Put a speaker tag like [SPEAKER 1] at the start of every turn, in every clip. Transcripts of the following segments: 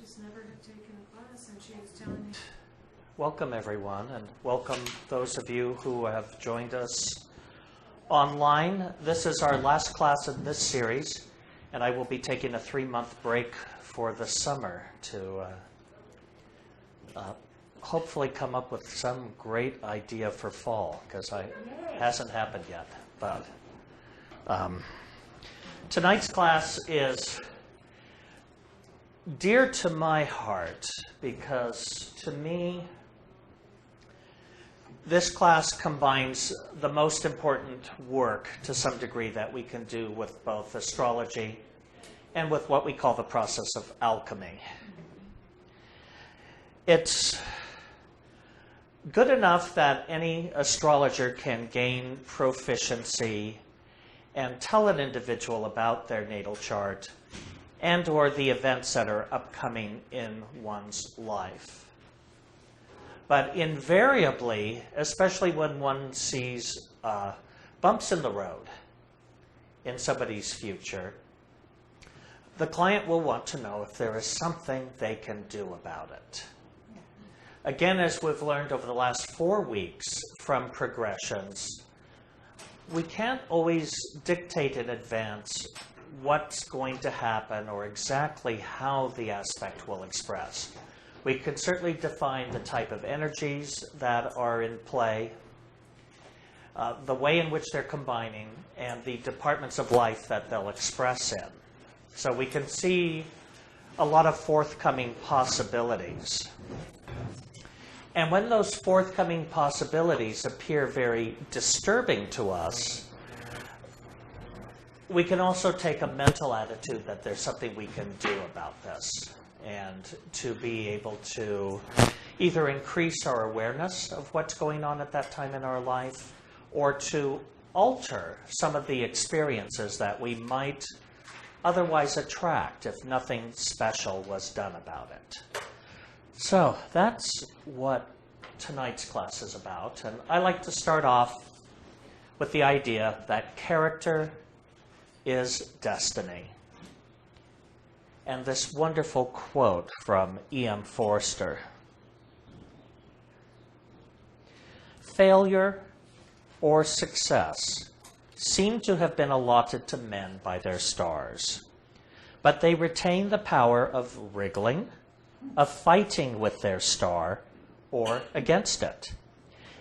[SPEAKER 1] She's never taken a class, and she was telling me.
[SPEAKER 2] Welcome, everyone, and welcome those of you who have joined us online. This is our last class in this series, and I will be taking a 3-month break for the summer to hopefully come up with some great idea for fall, because it hasn't happened yet. But tonight's class is dear to my heart because, to me, this class combines the most important work to some degree that we can do with both astrology and with what we call the process of alchemy. It's good enough that any astrologer can gain proficiency and tell an individual about their natal chart and or the events that are upcoming in one's life. But invariably, especially when one sees bumps in the road in somebody's future, the client will want to know if there is something they can do about it. Again, as we've learned over the last 4 weeks from progressions, we can't always dictate in advance what's going to happen or exactly how the aspect will express. We can certainly define the type of energies that are in play, the way in which they're combining, and the departments of life that they'll express in. So we can see a lot of forthcoming possibilities. And when those forthcoming possibilities appear very disturbing to us, we can also take a mental attitude that there's something we can do about this, and to be able to either increase our awareness of what's going on at that time in our life, or to alter some of the experiences that we might otherwise attract if nothing special was done about it. So that's what tonight's class is about. And I like to start off with the idea that character is destiny. And this wonderful quote from E.M. Forster. Failure or success seem to have been allotted to men by their stars, but they retain the power of wriggling, of fighting with their star or against it.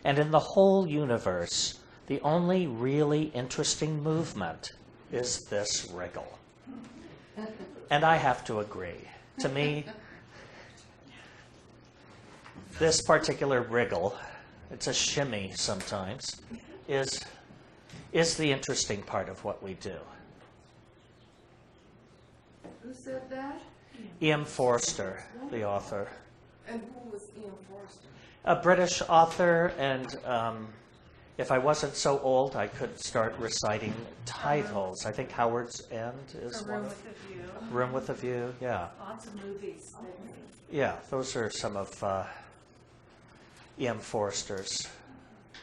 [SPEAKER 2] And in the whole universe, the only really interesting movement is this wriggle. And I have to agree. To me, this particular wriggle, it's a shimmy sometimes, is the interesting part of what we do.
[SPEAKER 3] Who said that?
[SPEAKER 2] E.M. Forster, the author.
[SPEAKER 3] And who was E.M. Forster?
[SPEAKER 2] A British author, and if I wasn't so old, I could start reciting titles. I think Howard's End is one.
[SPEAKER 1] Room with a View.
[SPEAKER 2] Room with a View, yeah.
[SPEAKER 1] Lots of movies.
[SPEAKER 2] Yeah, those are some of E.M. Forster's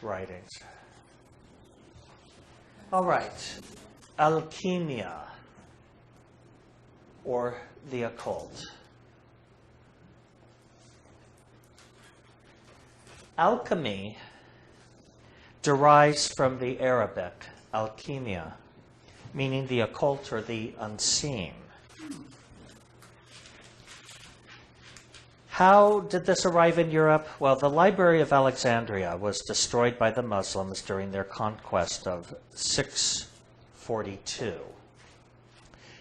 [SPEAKER 2] writings. All right, alchemia, or the occult. Alchemy derives from the Arabic alchemia, meaning the occult or the unseen. How did this arrive in Europe? Well, the Library of Alexandria was destroyed by the Muslims during their conquest of 642.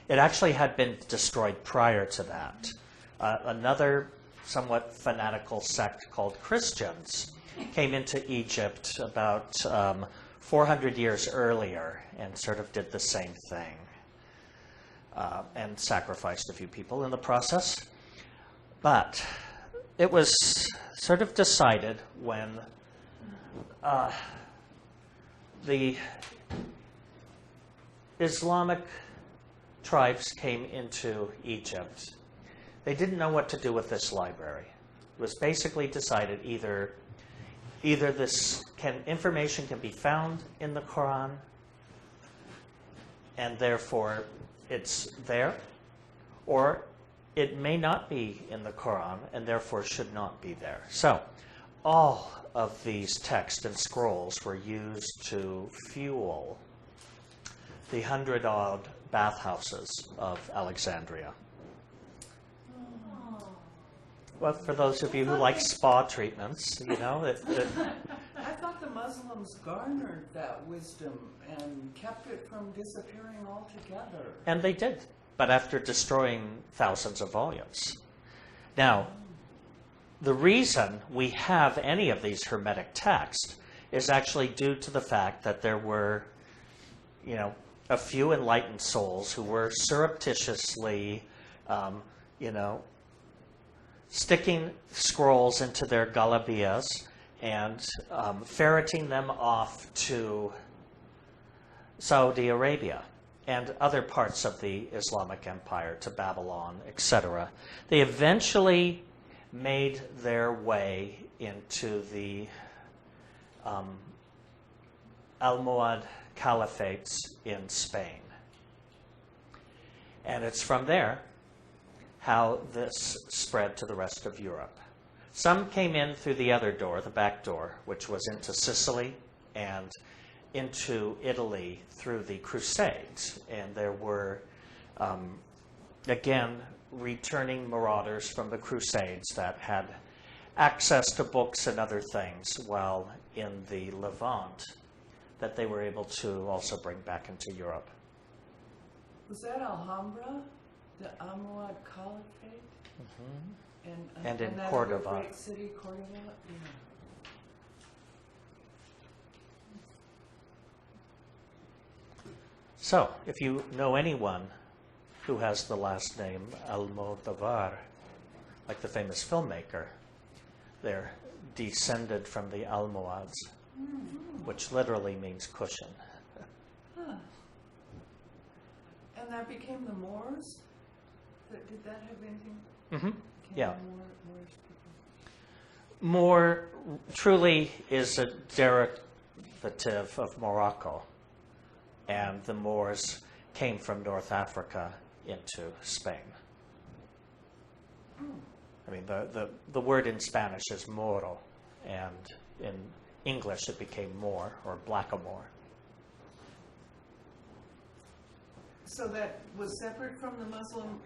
[SPEAKER 2] It actually had been destroyed prior to that. Another somewhat fanatical sect called Christians came into Egypt about 400 years earlier and sort of did the same thing and sacrificed a few people in the process. But it was sort of decided when the Islamic tribes came into Egypt. They didn't know what to do with this library. It was basically decided either this information can be found in the Quran, and therefore it's there, or it may not be in the Quran and therefore should not be there. So all of these texts and scrolls were used to fuel the 100-odd bathhouses of Alexandria. Well, for those of you who like spa treatments, you know,
[SPEAKER 3] I thought the Muslims garnered that wisdom and kept it from disappearing altogether.
[SPEAKER 2] and they did, but after destroying thousands of volumes. Now, the reason we have any of these Hermetic texts is actually due to the fact that there were, you know, a few enlightened souls who were surreptitiously, you know, sticking scrolls into their galabias and ferreting them off to Saudi Arabia and other parts of the Islamic Empire, to Babylon, etc. They eventually made their way into the Almohad Caliphates in Spain. And it's from there how this spread to the rest of Europe. Some came in through the other door, the back door, which was into Sicily and into Italy through the Crusades. And there were, again, returning marauders from the Crusades that had access to books and other things, while in the Levant that they were able to also bring back into Europe.
[SPEAKER 3] Was that Alhambra, the Almohad Caliphate?
[SPEAKER 2] Mm-hmm. And in
[SPEAKER 3] that
[SPEAKER 2] Cordova.
[SPEAKER 3] other great city, Cordova? Yeah.
[SPEAKER 2] So, if you know anyone who has the last name Almodovar, like the famous filmmaker, they're descended from the Almohads, which literally means cushion.
[SPEAKER 3] Huh. And that became the Moors? Did that have anything?
[SPEAKER 2] Mm-hmm.
[SPEAKER 3] Became
[SPEAKER 2] Yeah.
[SPEAKER 3] the Moors people?
[SPEAKER 2] Moor truly is a derivative of Morocco, and the Moors came from North Africa into Spain. I mean, the word in Spanish is moro, and in English it became Moor or blackamoor.
[SPEAKER 3] So that was separate from the Muslim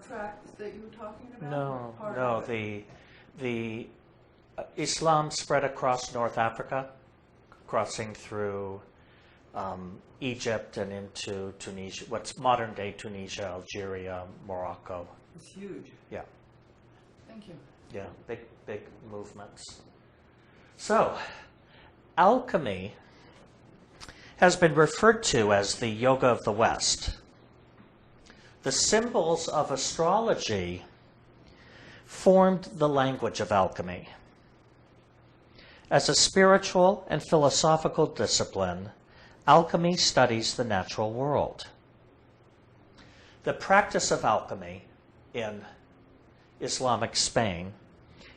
[SPEAKER 3] tract that you were talking about?
[SPEAKER 2] No,
[SPEAKER 3] Or part
[SPEAKER 2] no.
[SPEAKER 3] of it?
[SPEAKER 2] The Islam spread across North Africa, crossing through Egypt and into Tunisia, what's modern-day Tunisia, Algeria, Morocco.
[SPEAKER 3] It's huge.
[SPEAKER 2] Yeah,
[SPEAKER 3] Thank you.
[SPEAKER 2] yeah, big movements. So, alchemy has been referred to as the yoga of the West. The symbols of astrology formed the language of alchemy. As a spiritual and philosophical discipline, alchemy studies the natural world. The practice of alchemy in Islamic Spain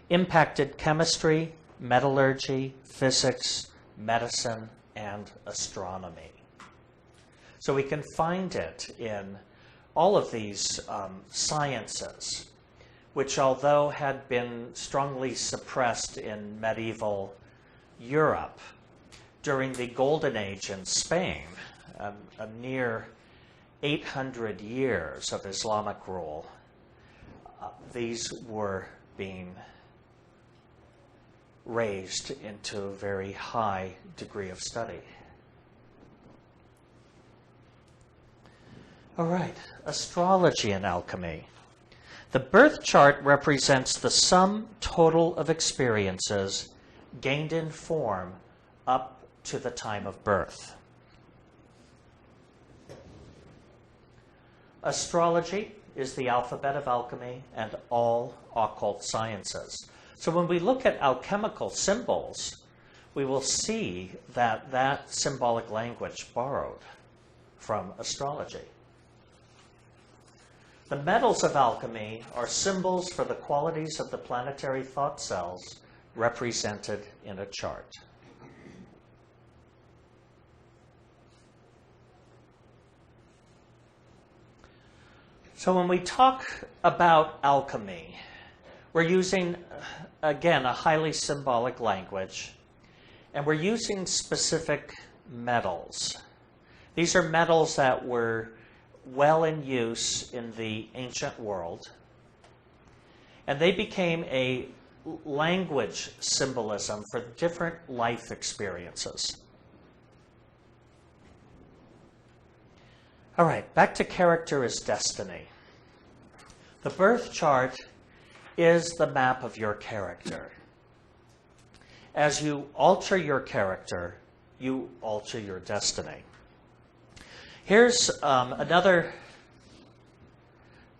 [SPEAKER 2] impacted chemistry, metallurgy, physics, medicine, and astronomy. So we can find it in all of these sciences, which although had been strongly suppressed in medieval Europe, during the Golden Age in Spain, a near 800 years of Islamic rule, these were being raised into a very high degree of study. All right, astrology and alchemy. The birth chart represents the sum total of experiences gained in form up to the time of birth. Astrology is the alphabet of alchemy and all occult sciences. So when we look at alchemical symbols, we will see that that symbolic language borrowed from astrology. The metals of alchemy are symbols for the qualities of the planetary thought cells represented in a chart. So when we talk about alchemy, we're using, again, a highly symbolic language, and we're using specific metals. These are metals that were well in use in the ancient world, and they became a language symbolism for different life experiences. All right, back to character as destiny. The birth chart is the map of your character. As you alter your character, you alter your destiny. Here's another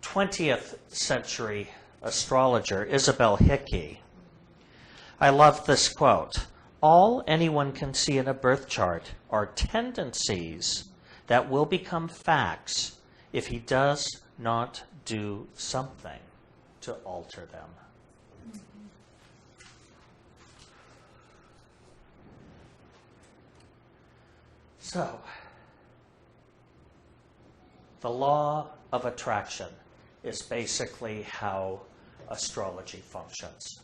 [SPEAKER 2] 20th century astrologer, Isabel Hickey. I love this quote. All anyone can see in a birth chart are tendencies that will become facts if he does not do something to alter them. So, the law of attraction is basically how astrology functions.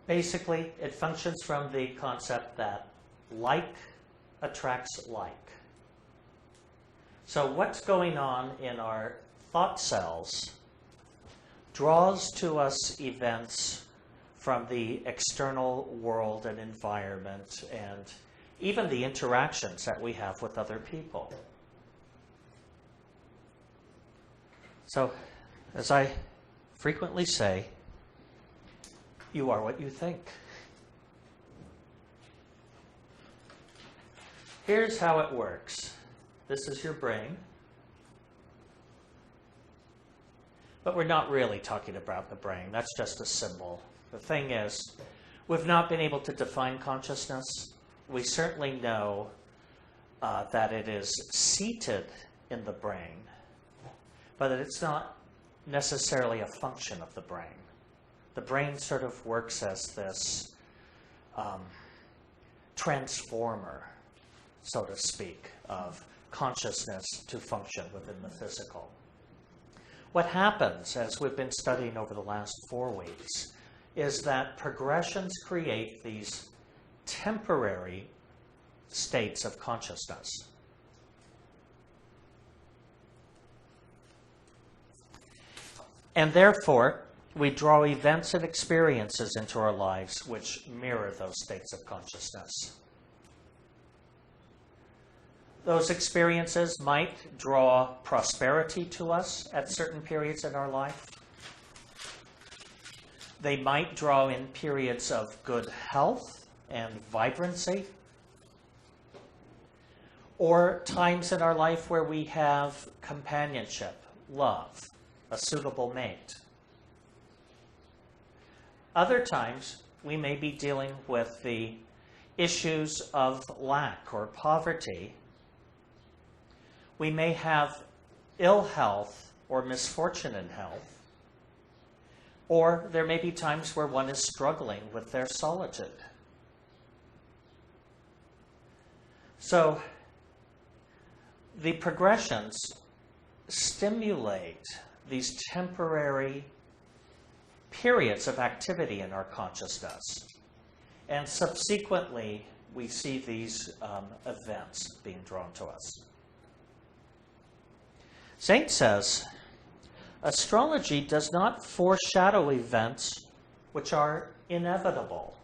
[SPEAKER 2] Basically, it functions from the concept that like attracts like. So what's going on in our thought cells draws to us events from the external world and environment and even the interactions that we have with other people. So, as I frequently say, you are what you think. Here's how it works. This is your brain. But we're not really talking about the brain. That's just a symbol. The thing is, we've not been able to define consciousness. We certainly know that it is seated in the brain, but that it's not necessarily a function of the brain. The brain sort of works as this transformer, so to speak, of consciousness to function within the physical. What happens, as we've been studying over the last 4 weeks, is that progressions create these temporary states of consciousness. And therefore, we draw events and experiences into our lives which mirror those states of consciousness. Those experiences might draw prosperity to us at certain periods in our life. They might draw in periods of good health and vibrancy, or times in our life where we have companionship, love, a suitable mate. Other times, we may be dealing with the issues of lack or poverty. We may have ill health or misfortune in health. Or there may be times where one is struggling with their solitude. So the progressions stimulate these temporary periods of activity in our consciousness. And subsequently, we see these events being drawn to us. Saint says, astrology does not foreshadow events which are inevitable.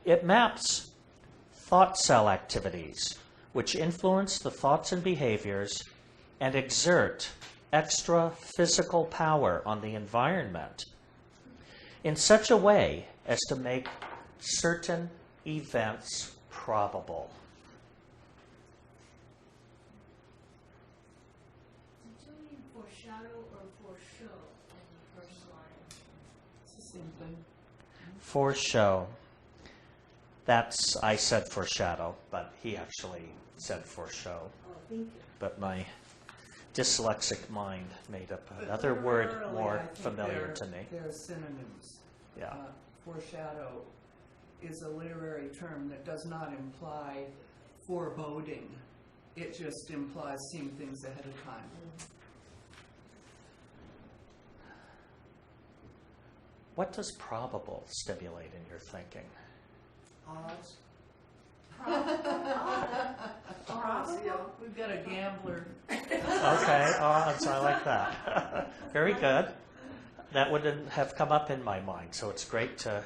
[SPEAKER 2] It maps thought cell activities which influence the thoughts and behaviors and exert extra physical power on the environment in such a way as to make certain events probable.
[SPEAKER 1] Foreshadow or foreshow in the first line?
[SPEAKER 3] It's the same thing.
[SPEAKER 2] Foreshow. That's, I said foreshadow, but he actually said foreshow.
[SPEAKER 1] Oh, thank you.
[SPEAKER 2] But my dyslexic mind made up another word
[SPEAKER 3] Literally,
[SPEAKER 2] more
[SPEAKER 3] I think
[SPEAKER 2] familiar
[SPEAKER 3] they're-
[SPEAKER 2] to me.
[SPEAKER 3] They're synonyms.
[SPEAKER 2] Yeah.
[SPEAKER 3] Foreshadow is a literary term that does not imply foreboding. It just implies seeing things ahead of time.
[SPEAKER 2] What does probable stimulate in your thinking?
[SPEAKER 3] Odds.
[SPEAKER 1] Probable?
[SPEAKER 3] We've got a gambler.
[SPEAKER 2] Okay, odds, I like that. Very good. That wouldn't have come up in my mind, so it's great to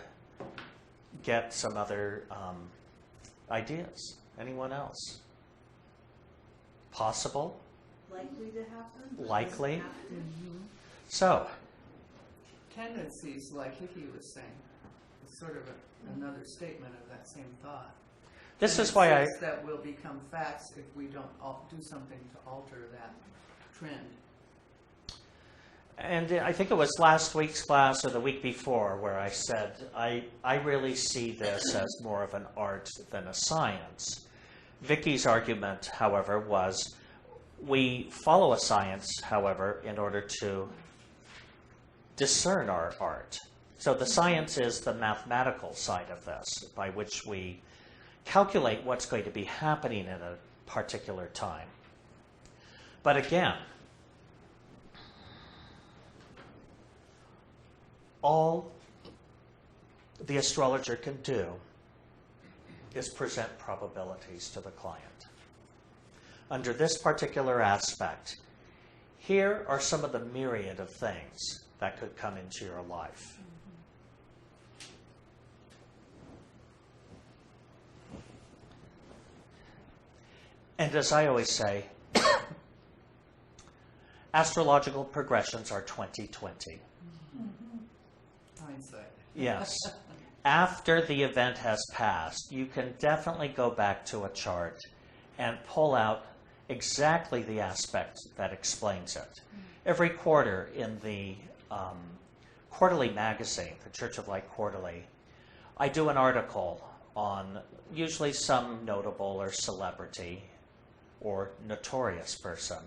[SPEAKER 2] get some other ideas. Anyone else? Possible?
[SPEAKER 1] Likely to happen?
[SPEAKER 2] Likely?
[SPEAKER 3] Mm-hmm.
[SPEAKER 2] So,
[SPEAKER 3] Tendencies, like Hickey was saying, is sort of another statement of that same thought.
[SPEAKER 2] this is why I...
[SPEAKER 3] Tendencies that will become facts if we don't do something to alter that trend.
[SPEAKER 2] And I think it was last week's class or the week before where I said I really see this as more of an art than a science. Vicky's argument, however, was we follow a science, however, in order to discern our art. So the science is the mathematical side of this, by which we calculate what's going to be happening in a particular time. But again, all the astrologer can do is present probabilities to the client. Under this particular aspect, here are some of the myriad of things that could come into your life. And as I always say, astrological progressions are 20/20.
[SPEAKER 3] Hindsight.
[SPEAKER 2] Yes. After the event has passed, you can definitely go back to a chart and pull out exactly the aspect that explains it. Every quarter in the quarterly magazine, the Church of Light Quarterly, I do an article on usually some notable or celebrity or notorious person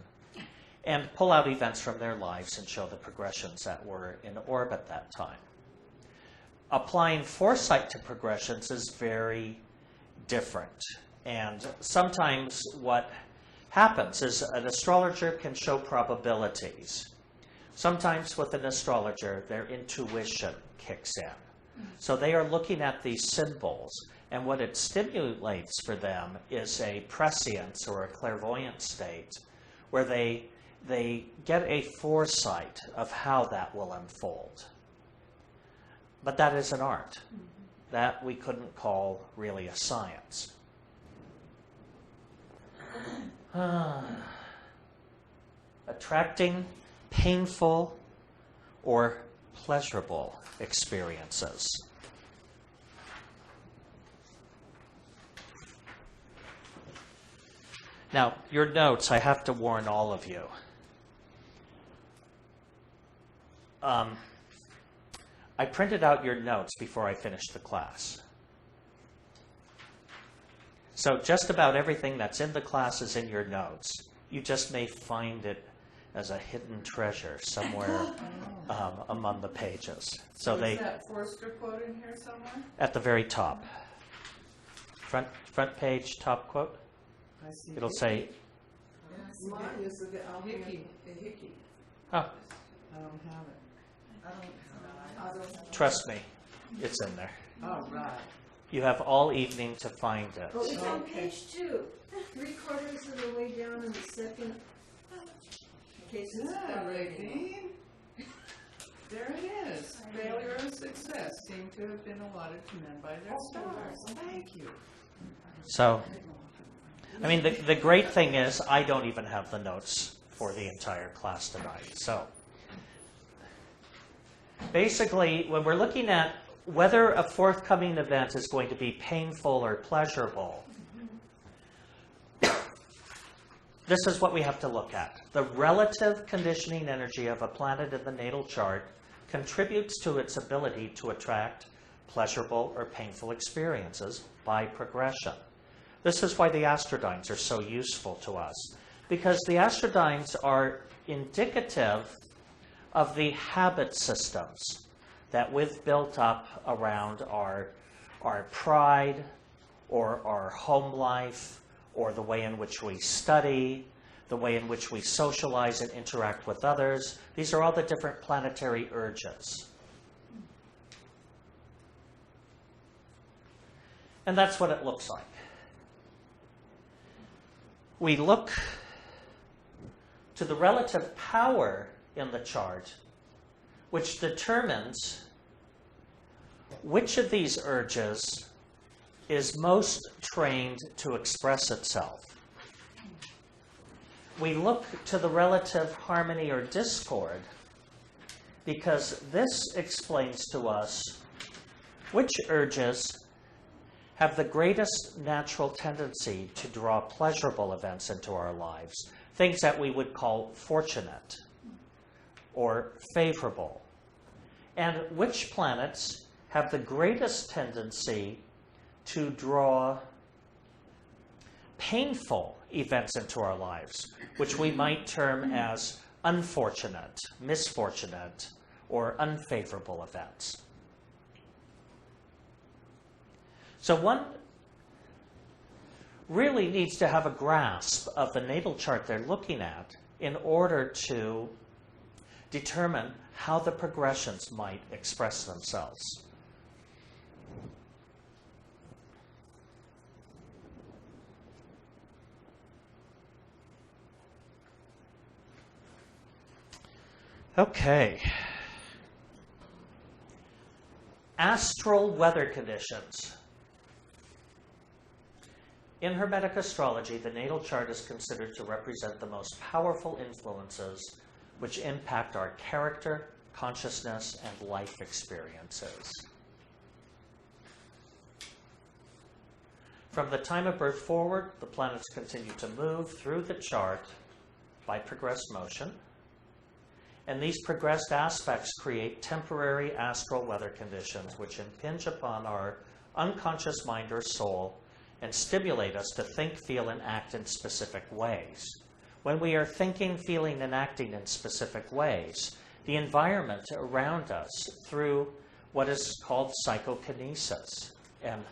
[SPEAKER 2] and pull out events from their lives and show the progressions that were in orbit that time. Applying foresight to progressions is very different. And sometimes what happens is an astrologer can show probabilities. Sometimes with an astrologer, their intuition kicks in. So they are looking at these symbols, and what it stimulates for them is a prescience or a clairvoyant state where they get a foresight of how that will unfold. But that is an art. That we couldn't call really a science. Attracting painful or pleasurable experiences. Now, your notes, I have to warn all of you. I printed out your notes before I finished the class. So just about everything that's in the class is in your notes. You just may find it as a hidden treasure somewhere among the pages. So
[SPEAKER 3] is that Forster quote in here somewhere?
[SPEAKER 2] At the very top. Front page, top quote.
[SPEAKER 3] I see.
[SPEAKER 2] It'll say,
[SPEAKER 3] Mine is the Hickey. Hickey.
[SPEAKER 2] oh,
[SPEAKER 3] I don't have it. I don't
[SPEAKER 2] trust me, it's in there.
[SPEAKER 3] Oh, right.
[SPEAKER 2] You have all evening to find it.
[SPEAKER 1] Oh, it's on
[SPEAKER 3] Okay.
[SPEAKER 1] page 2. 3/4 of the way down in the second. In case it's
[SPEAKER 3] Yeah,
[SPEAKER 1] got
[SPEAKER 3] Radine. There it is. Failure and success seem to have been allotted to men by their stars. Thank you.
[SPEAKER 2] So, I mean, the great thing is I don't even have the notes for the entire class tonight. So, basically, when we're looking at whether a forthcoming event is going to be painful or pleasurable, this is what we have to look at. The relative conditioning energy of a planet in the natal chart contributes to its ability to attract pleasurable or painful experiences by progression. This is why the astrodynes are so useful to us, because the astrodynes are indicative of the habit systems that we've built up around our pride or our home life or the way in which we study, the way in which we socialize and interact with others. These are all the different planetary urges. And that's what it looks like. We look to the relative power in the chart, which determines which of these urges is most trained to express itself. We look to the relative harmony or discord because this explains to us which urges have the greatest natural tendency to draw pleasurable events into our lives, things that we would call fortunate or favorable, and which planets have the greatest tendency to draw painful events into our lives, which we might term as unfortunate, misfortunate, or unfavorable events. So one really needs to have a grasp of the natal chart they're looking at in order to determine how the progressions might express themselves. Okay. Astral weather conditions. In Hermetic astrology, the natal chart is considered to represent the most powerful influences which impact our character, consciousness, and life experiences. From the time of birth forward, the planets continue to move through the chart by progressed motion, and these progressed aspects create temporary astral weather conditions which impinge upon our unconscious mind or soul and stimulate us to think, feel, and act in specific ways. When we are thinking, feeling, and acting in specific ways, the environment around us through what is called psychokinesis. And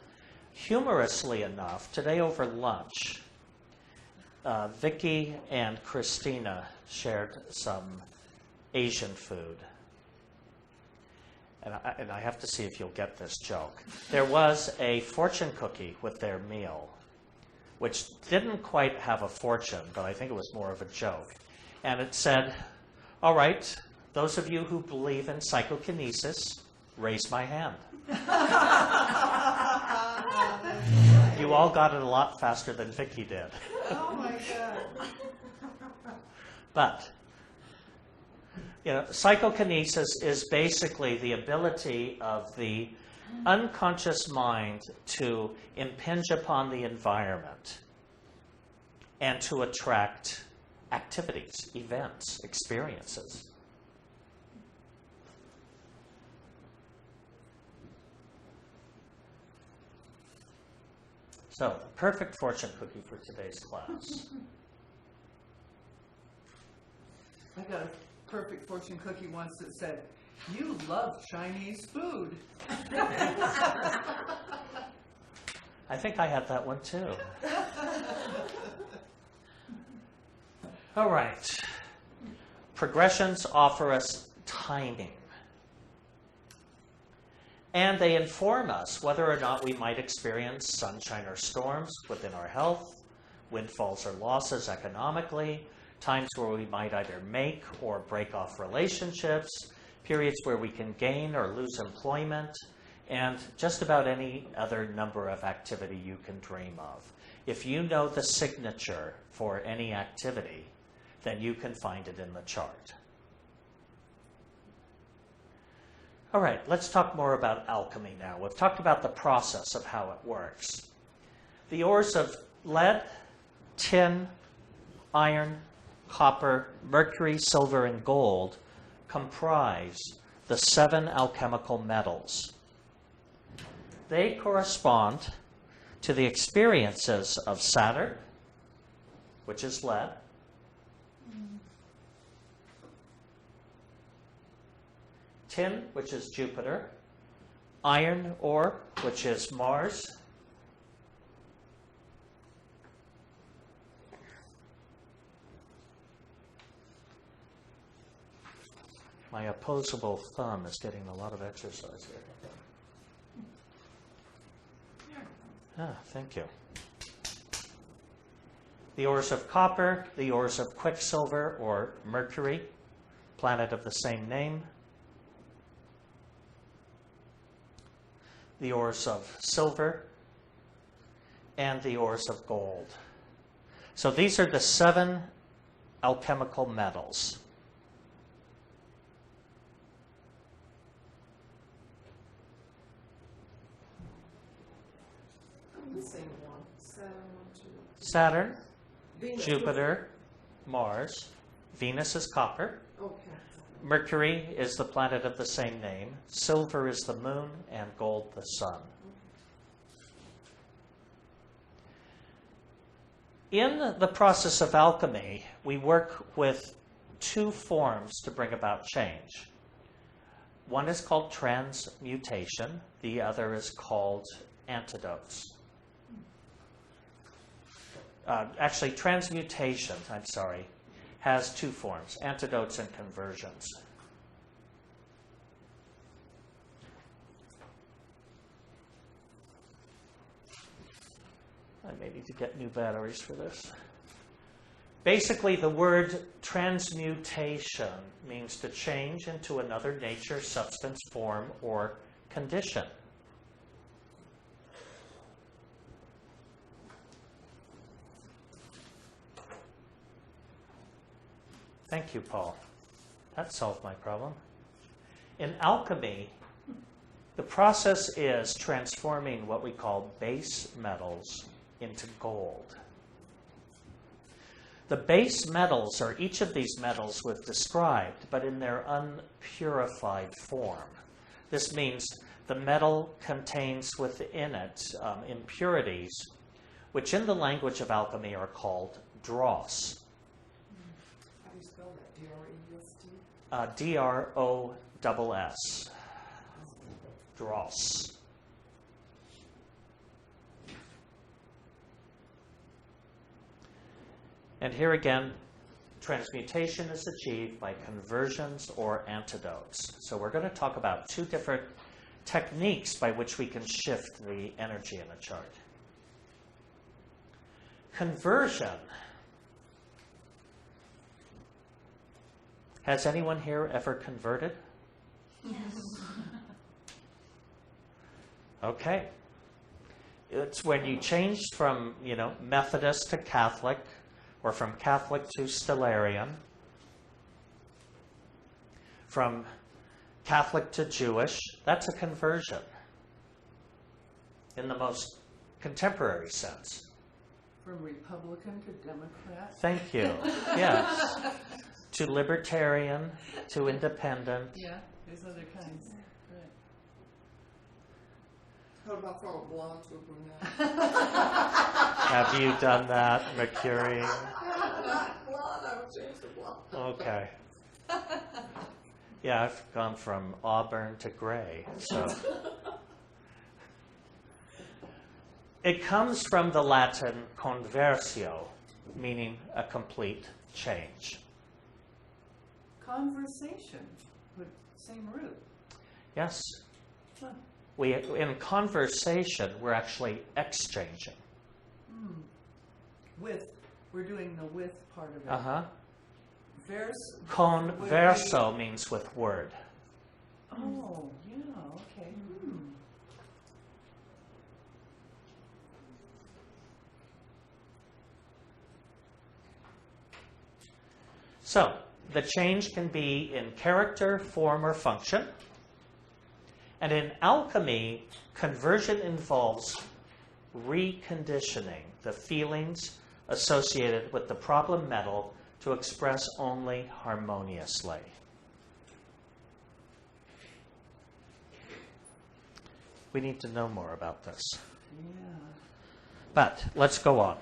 [SPEAKER 2] humorously enough, today over lunch, Vicki and Christina shared some Asian food. And I have to see if you'll get this joke. There was a fortune cookie with their meal, which didn't quite have a fortune, but I think it was more of a joke. And it said, all right, those of you who believe in psychokinesis, raise my hand. You all got it a lot faster than Vicki did.
[SPEAKER 3] Oh my God.
[SPEAKER 2] But psychokinesis is basically the ability of the unconscious mind to impinge upon the environment and to attract activities, events, experiences. So, perfect fortune cookie for today's class.
[SPEAKER 3] I got a perfect fortune cookie once that said, "You love Chinese food."
[SPEAKER 2] I think I had that one too. All right. Progressions offer us timing. And they inform us whether or not we might experience sunshine or storms within our health, windfalls or losses economically, times where we might either make or break off relationships, periods where we can gain or lose employment, and just about any other number of activity you can dream of. If you know the signature for any activity, then you can find it in the chart. All right, let's talk more about alchemy now. We've talked about the process of how it works. The ores of lead, tin, iron, copper, mercury, silver, and gold comprise the 7 alchemical metals. They correspond to the experiences of Saturn, which is lead, tin, which is Jupiter, iron ore, which is Mars, my opposable thumb is getting a lot of exercise here. Ah, thank you. The ores of copper, the ores of quicksilver or Mercury, planet of the same name, the ores of silver, and the ores of gold. So these are the 7 alchemical metals.
[SPEAKER 4] The same one. Saturn, 1, 2.
[SPEAKER 2] Saturn,
[SPEAKER 4] Venus.
[SPEAKER 2] Jupiter, Mars. Venus is copper.
[SPEAKER 4] Okay.
[SPEAKER 2] Mercury is the planet of the same name. Silver is the moon, and gold the sun. In the process of alchemy, we work with 2 forms to bring about change. One is called transmutation. The other is called antidotes. Actually, transmutation, has 2 forms, antidotes and conversions. I may need to get new batteries for this. Basically, the word transmutation means to change into another nature, substance, form, or condition. Thank you, Paul. That solved my problem. In alchemy, the process is transforming what we call base metals into gold. The base metals are each of these metals we've described, but in their unpurified form. This means the metal contains within it impurities, which in the language of alchemy are called dross.
[SPEAKER 4] How do you spell that? D-R-E-S-T?
[SPEAKER 2] D-R-O-S-S. Dross. And here again, transmutation is achieved by conversions or antidotes. So we're going to talk about 2 different techniques by which we can shift the energy in a chart. Conversion. Has anyone here ever converted?
[SPEAKER 1] Yes.
[SPEAKER 2] Okay. It's when you changed from, Methodist to Catholic, or from Catholic to Stellarian, from Catholic to Jewish. That's a conversion in the most contemporary sense.
[SPEAKER 3] From Republican to Democrat?
[SPEAKER 2] Thank you. Yes. To libertarian, to independent.
[SPEAKER 3] Yeah, there's other kinds. Right.
[SPEAKER 4] What about from a blonde to a brunette?
[SPEAKER 2] Have you done that, Mercury?
[SPEAKER 4] Not blonde, I would change to blonde.
[SPEAKER 2] Okay. Yeah, I've gone from auburn to gray. So it comes from the Latin conversio, meaning a complete change.
[SPEAKER 3] Conversation, with same root.
[SPEAKER 2] Yes.
[SPEAKER 3] Huh.
[SPEAKER 2] In conversation, we're actually exchanging.
[SPEAKER 3] We're doing the with part of it.
[SPEAKER 2] Uh-huh.
[SPEAKER 3] Converso
[SPEAKER 2] Converso means with word.
[SPEAKER 3] Oh, yeah, okay.
[SPEAKER 2] So, the change can be in character, form, or function. And in alchemy, conversion involves reconditioning the feelings associated with the problem metal to express only harmoniously. We need to know more about this.
[SPEAKER 3] Yeah.
[SPEAKER 2] But let's go on.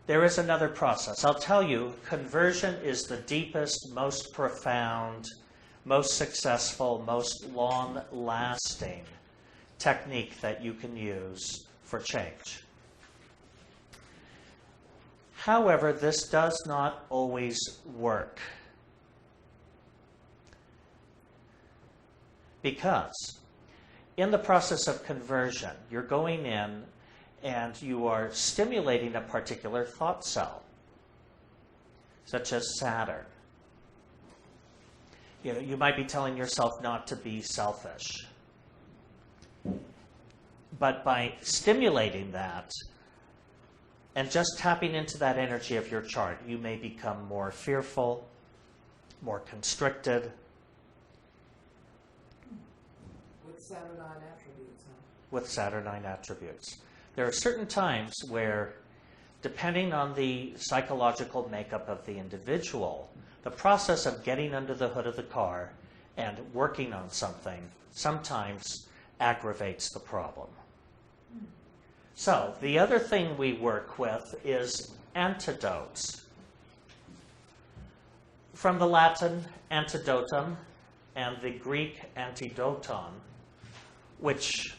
[SPEAKER 2] there is another process. I'll tell you, conversion is the deepest, most profound, most successful, most long-lasting technique that you can use for change. However, this does not always work. Because in the process of conversion, you're going in and you are stimulating a particular thought cell, such as Saturn. You know, you might be telling yourself not to be selfish. But by stimulating that and just tapping into that energy of your chart, you may become more fearful, more constricted.
[SPEAKER 4] With Saturnine attributes, huh?
[SPEAKER 2] With Saturnine attributes. There are certain times where, depending on the psychological makeup of the individual, the process of getting under the hood of the car and working on something sometimes aggravates the problem. So, the other thing we work with is antidotes. From the Latin antidotum and the Greek antidoton, which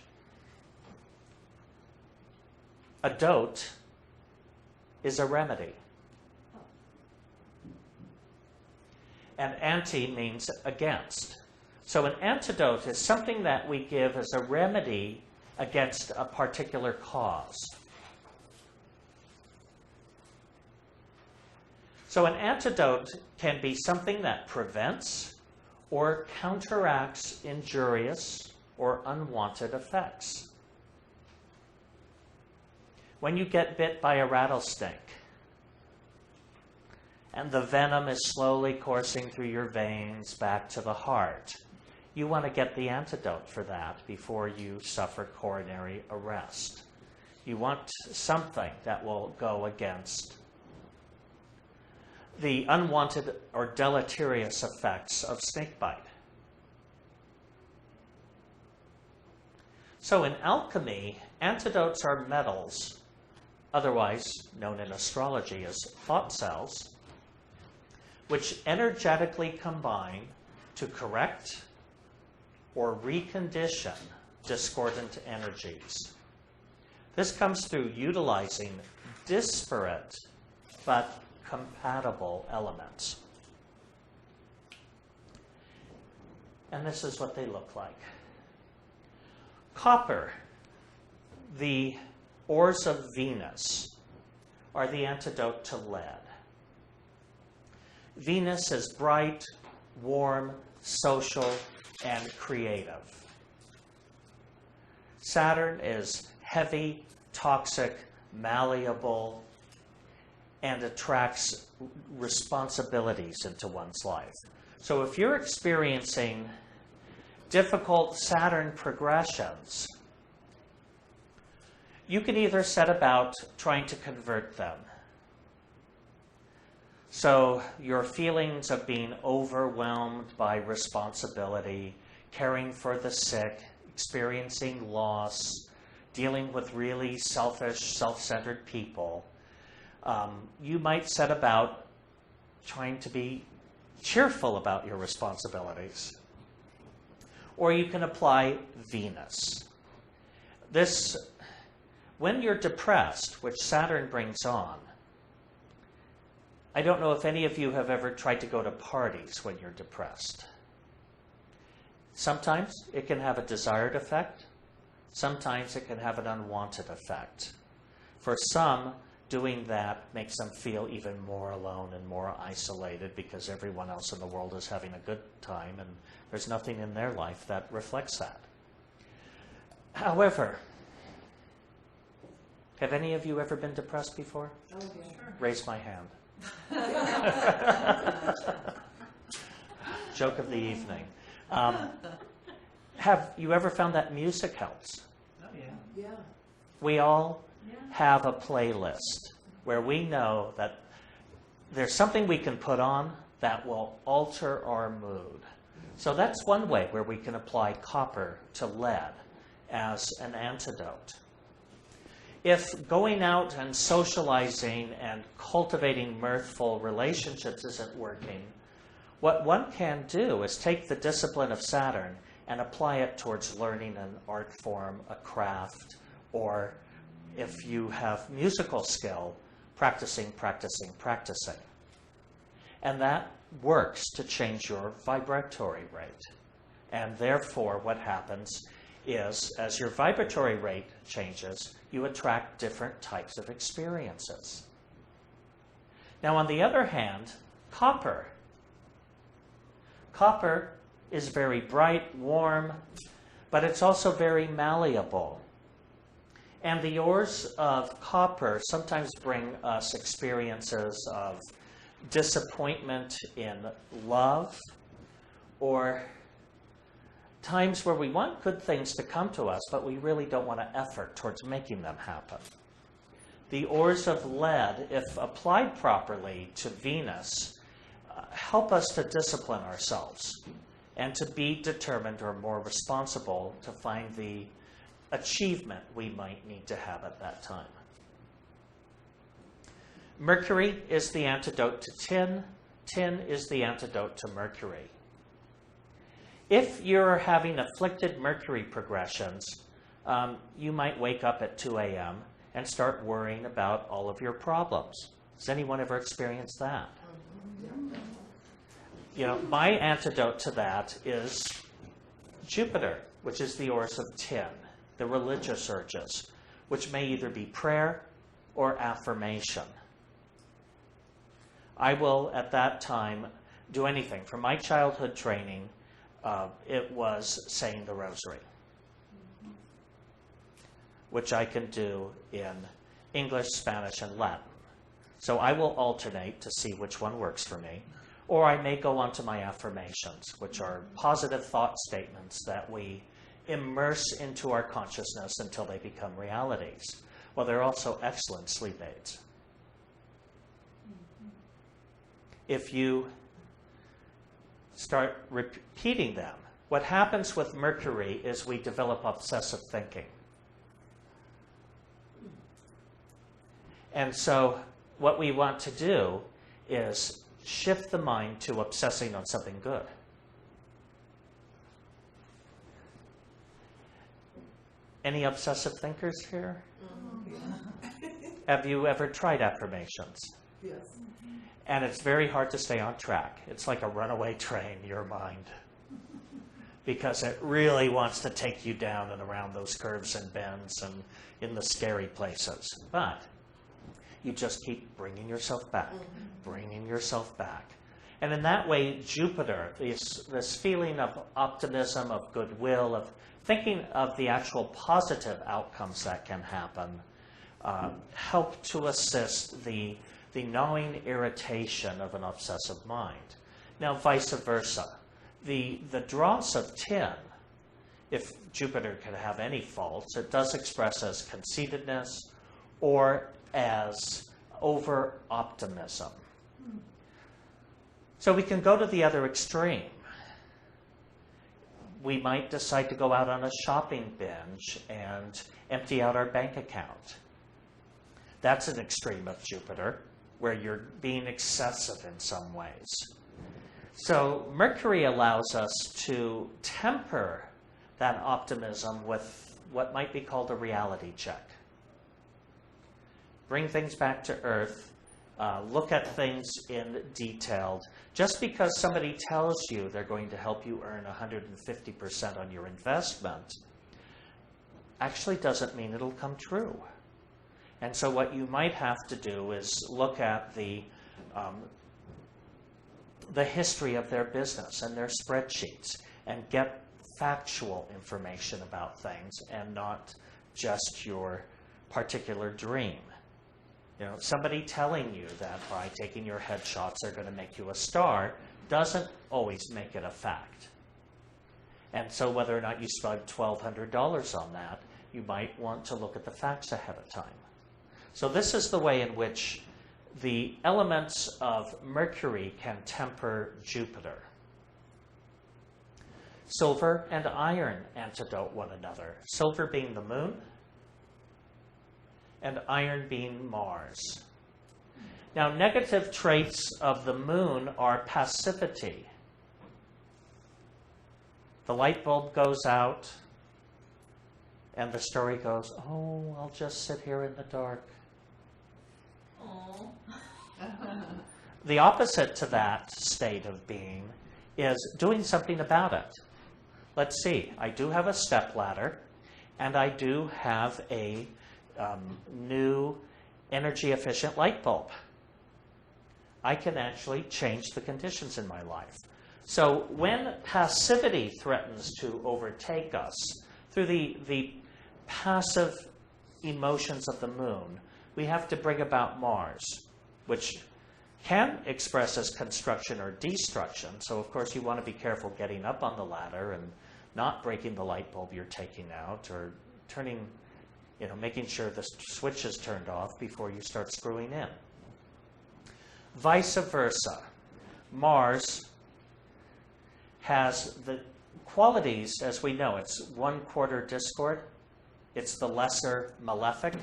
[SPEAKER 2] a dote is a remedy. And anti means against. So an antidote is something that we give as a remedy against a particular cause. So an antidote can be something that prevents or counteracts injurious or unwanted effects. When you get bit by a rattlesnake and the venom is slowly coursing through your veins back to the heart, you want to get the antidote for that before you suffer coronary arrest. You want something that will go against the unwanted or deleterious effects of snakebite. So in alchemy, antidotes are metals, otherwise known in astrology as thought cells, which energetically combine to correct or recondition discordant energies. This comes through utilizing disparate but compatible elements. And this is what they look like. Copper, the ores of Venus, are the antidote to lead. Venus is bright, warm, social, and creative. Saturn is heavy, toxic, malleable, and attracts responsibilities into one's life. So if you're experiencing difficult Saturn progressions, you can either set about trying to convert them. So your feelings of being overwhelmed by responsibility, caring for the sick, experiencing loss, dealing with really selfish, self-centered people, you might set about trying to be cheerful about your responsibilities. Or you can apply Venus. This, when you're depressed, which Saturn brings on, I don't know if any of you have ever tried to go to parties when you're depressed. Sometimes it can have a desired effect. Sometimes it can have an unwanted effect. For some, doing that makes them feel even more alone and more isolated because everyone else in the world is having a good time and there's nothing in their life that reflects that. However, have any of you ever been depressed before?
[SPEAKER 4] Oh, yeah. Sure.
[SPEAKER 2] Raise my hand. Joke of the evening. Have you ever found that music helps?
[SPEAKER 3] Oh, yeah.
[SPEAKER 4] Yeah.
[SPEAKER 2] We all have a playlist where we know that there's something we can put on that will alter our mood. So that's one way where we can apply copper to lead as an antidote. if going out and socializing and cultivating mirthful relationships isn't working, what one can do is take the discipline of Saturn and apply it towards learning an art form, a craft, or if you have musical skill, practicing. And that works to change your vibratory rate. And therefore, what happens is, as your vibratory rate changes, you attract different types of experiences. Now, on the other hand, copper. Copper is very bright, warm, but it's also very malleable. And the ores of copper sometimes bring us experiences of disappointment in love, or times where we want good things to come to us, but we really don't want to effort towards making them happen. The ores of lead, if applied properly to Venus, help us to discipline ourselves and to be determined or more responsible to find the achievement we might need to have at that time. Mercury is the antidote to tin. Tin is the antidote to Mercury. If you're having afflicted Mercury progressions, you might wake up at 2 a.m. and start worrying about all of your problems. Has anyone ever experienced that? You know, my antidote to that is Jupiter, which is the ores of tin, the religious urges, which may either be prayer or affirmation. I will, at that time, do anything. For my childhood training, it was saying the rosary, which I can do in English, Spanish, and Latin. So I will alternate to see which one works for me. Or I may go on to my affirmations, which are positive thought statements that we immerse into our consciousness until they become realities. Well, they're also excellent sleep aids. If you start repeating them, what happens with Mercury is we develop obsessive thinking. And so what we want to do is shift the mind to obsessing on something good. Any obsessive thinkers here? Have you ever tried affirmations?
[SPEAKER 4] Yes.
[SPEAKER 2] And it's very hard to stay on track. It's like a runaway train, your mind, because it really wants to take you down and around those curves and bends and in the scary places. But you just keep bringing yourself back, bringing yourself back. And in that way, Jupiter, this feeling of optimism, of goodwill, of thinking of the actual positive outcomes that can happen, help to assist the gnawing irritation of an obsessive mind. Now, vice versa. The dross of tin, if Jupiter can have any faults, it does express as conceitedness or as over-optimism. So we can go to the other extreme. We might decide to go out on a shopping binge and empty out our bank account. That's an extreme of Jupiter, where you're being excessive in some ways. So Mercury allows us to temper that optimism with what might be called a reality check. Bring things back to earth, look at things in detail. Just because somebody tells you they're going to help you earn 150% on your investment actually doesn't mean it'll come true. And so what you might have to do is look at the history of their business and their spreadsheets and get factual information about things and not just your particular dream. You know, somebody telling you that by taking your headshots they're going to make you a star doesn't always make it a fact. And so whether or not you spend $1,200 on that, you might want to look at the facts ahead of time. So this is the way in which the elements of Mercury can temper Jupiter. Silver and iron antidote one another. Silver being the moon, and iron being Mars. Now, negative traits of the moon are passivity. The light bulb goes out, and the story goes, oh, I'll just sit here in the dark.
[SPEAKER 1] Aww.
[SPEAKER 2] The opposite to that state of being is doing something about it. Let's see, I do have a stepladder, and I do have a new energy-efficient light bulb. I can actually change the conditions in my life. So when passivity threatens to overtake us through the passive emotions of the moon, we have to bring about Mars, which can express as construction or destruction. So, of course, you want to be careful getting up on the ladder and not breaking the light bulb you're taking out, or turning, making sure the switch is turned off before you start screwing in. Vice versa. Mars has the qualities, as we know, it's 1/4 discord. It's the lesser malefic.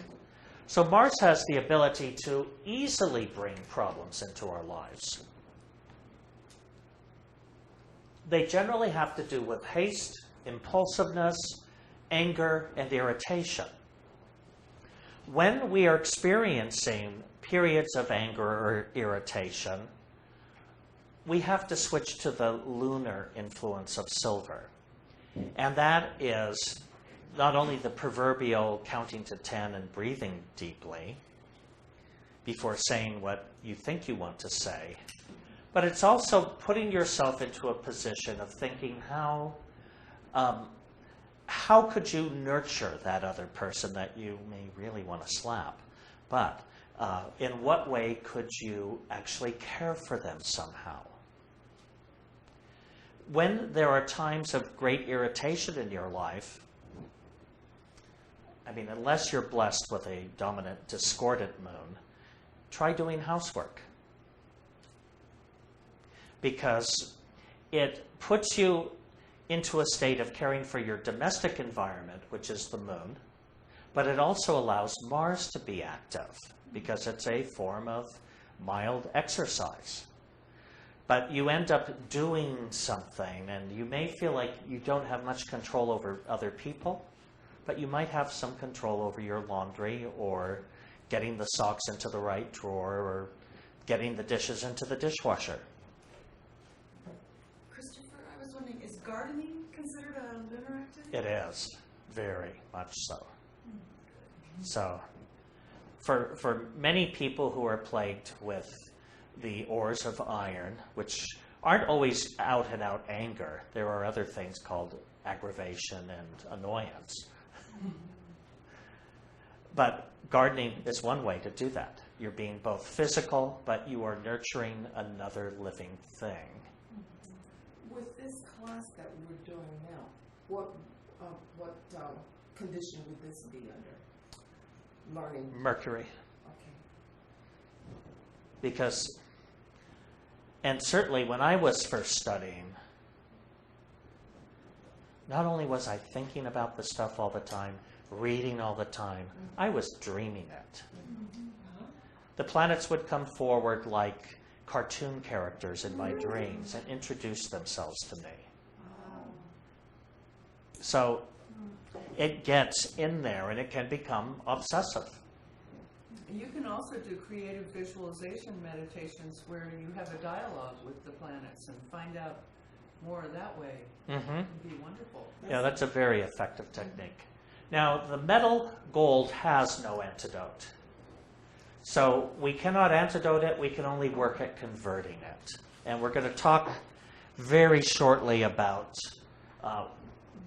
[SPEAKER 2] So Mars has the ability to easily bring problems into our lives. They generally have to do with haste, impulsiveness, anger, and irritation. When we are experiencing periods of anger or irritation, we have to switch to the lunar influence of silver. And that is not only the proverbial counting to 10 and breathing deeply before saying what you think you want to say, but it's also putting yourself into a position of thinking how could you nurture that other person that you may really want to slap, but in what way could you actually care for them somehow? When there are times of great irritation in your life, unless you're blessed with a dominant discordant moon, try doing housework. Because it puts you into a state of caring for your domestic environment, which is the moon, but it also allows Mars to be active, because it's a form of mild exercise. But you end up doing something, and you may feel like you don't have much control over other people, but you might have some control over your laundry, or getting the socks into the right drawer, or getting the dishes into the dishwasher.
[SPEAKER 4] Christopher, I was wondering, is gardening considered a lunar activity?
[SPEAKER 2] It is, very much so. So, for many people who are plagued with the ores of iron, which aren't always out-and-out anger, there are other things called aggravation and annoyance. But gardening is one way to do that. You're being both physical, but you are nurturing another living thing.
[SPEAKER 4] With this class that we're doing now, what condition would this be under? Learning?
[SPEAKER 2] Mercury.
[SPEAKER 4] Okay.
[SPEAKER 2] Because, and certainly when I was first studying, not only was I thinking about the stuff all the time, reading all the time, I was dreaming it. The planets would come forward like cartoon characters in my dreams and introduce themselves to me. So it gets in there, and it can become obsessive.
[SPEAKER 3] You can also do creative visualization meditations where you have a dialogue with the planets and find out more that way.
[SPEAKER 2] Mm-hmm.
[SPEAKER 3] It'd be wonderful.
[SPEAKER 2] Yeah, that's a very effective technique. Now, the metal gold has no antidote. So we cannot antidote it, we can only work at converting it. And we're going to talk very shortly about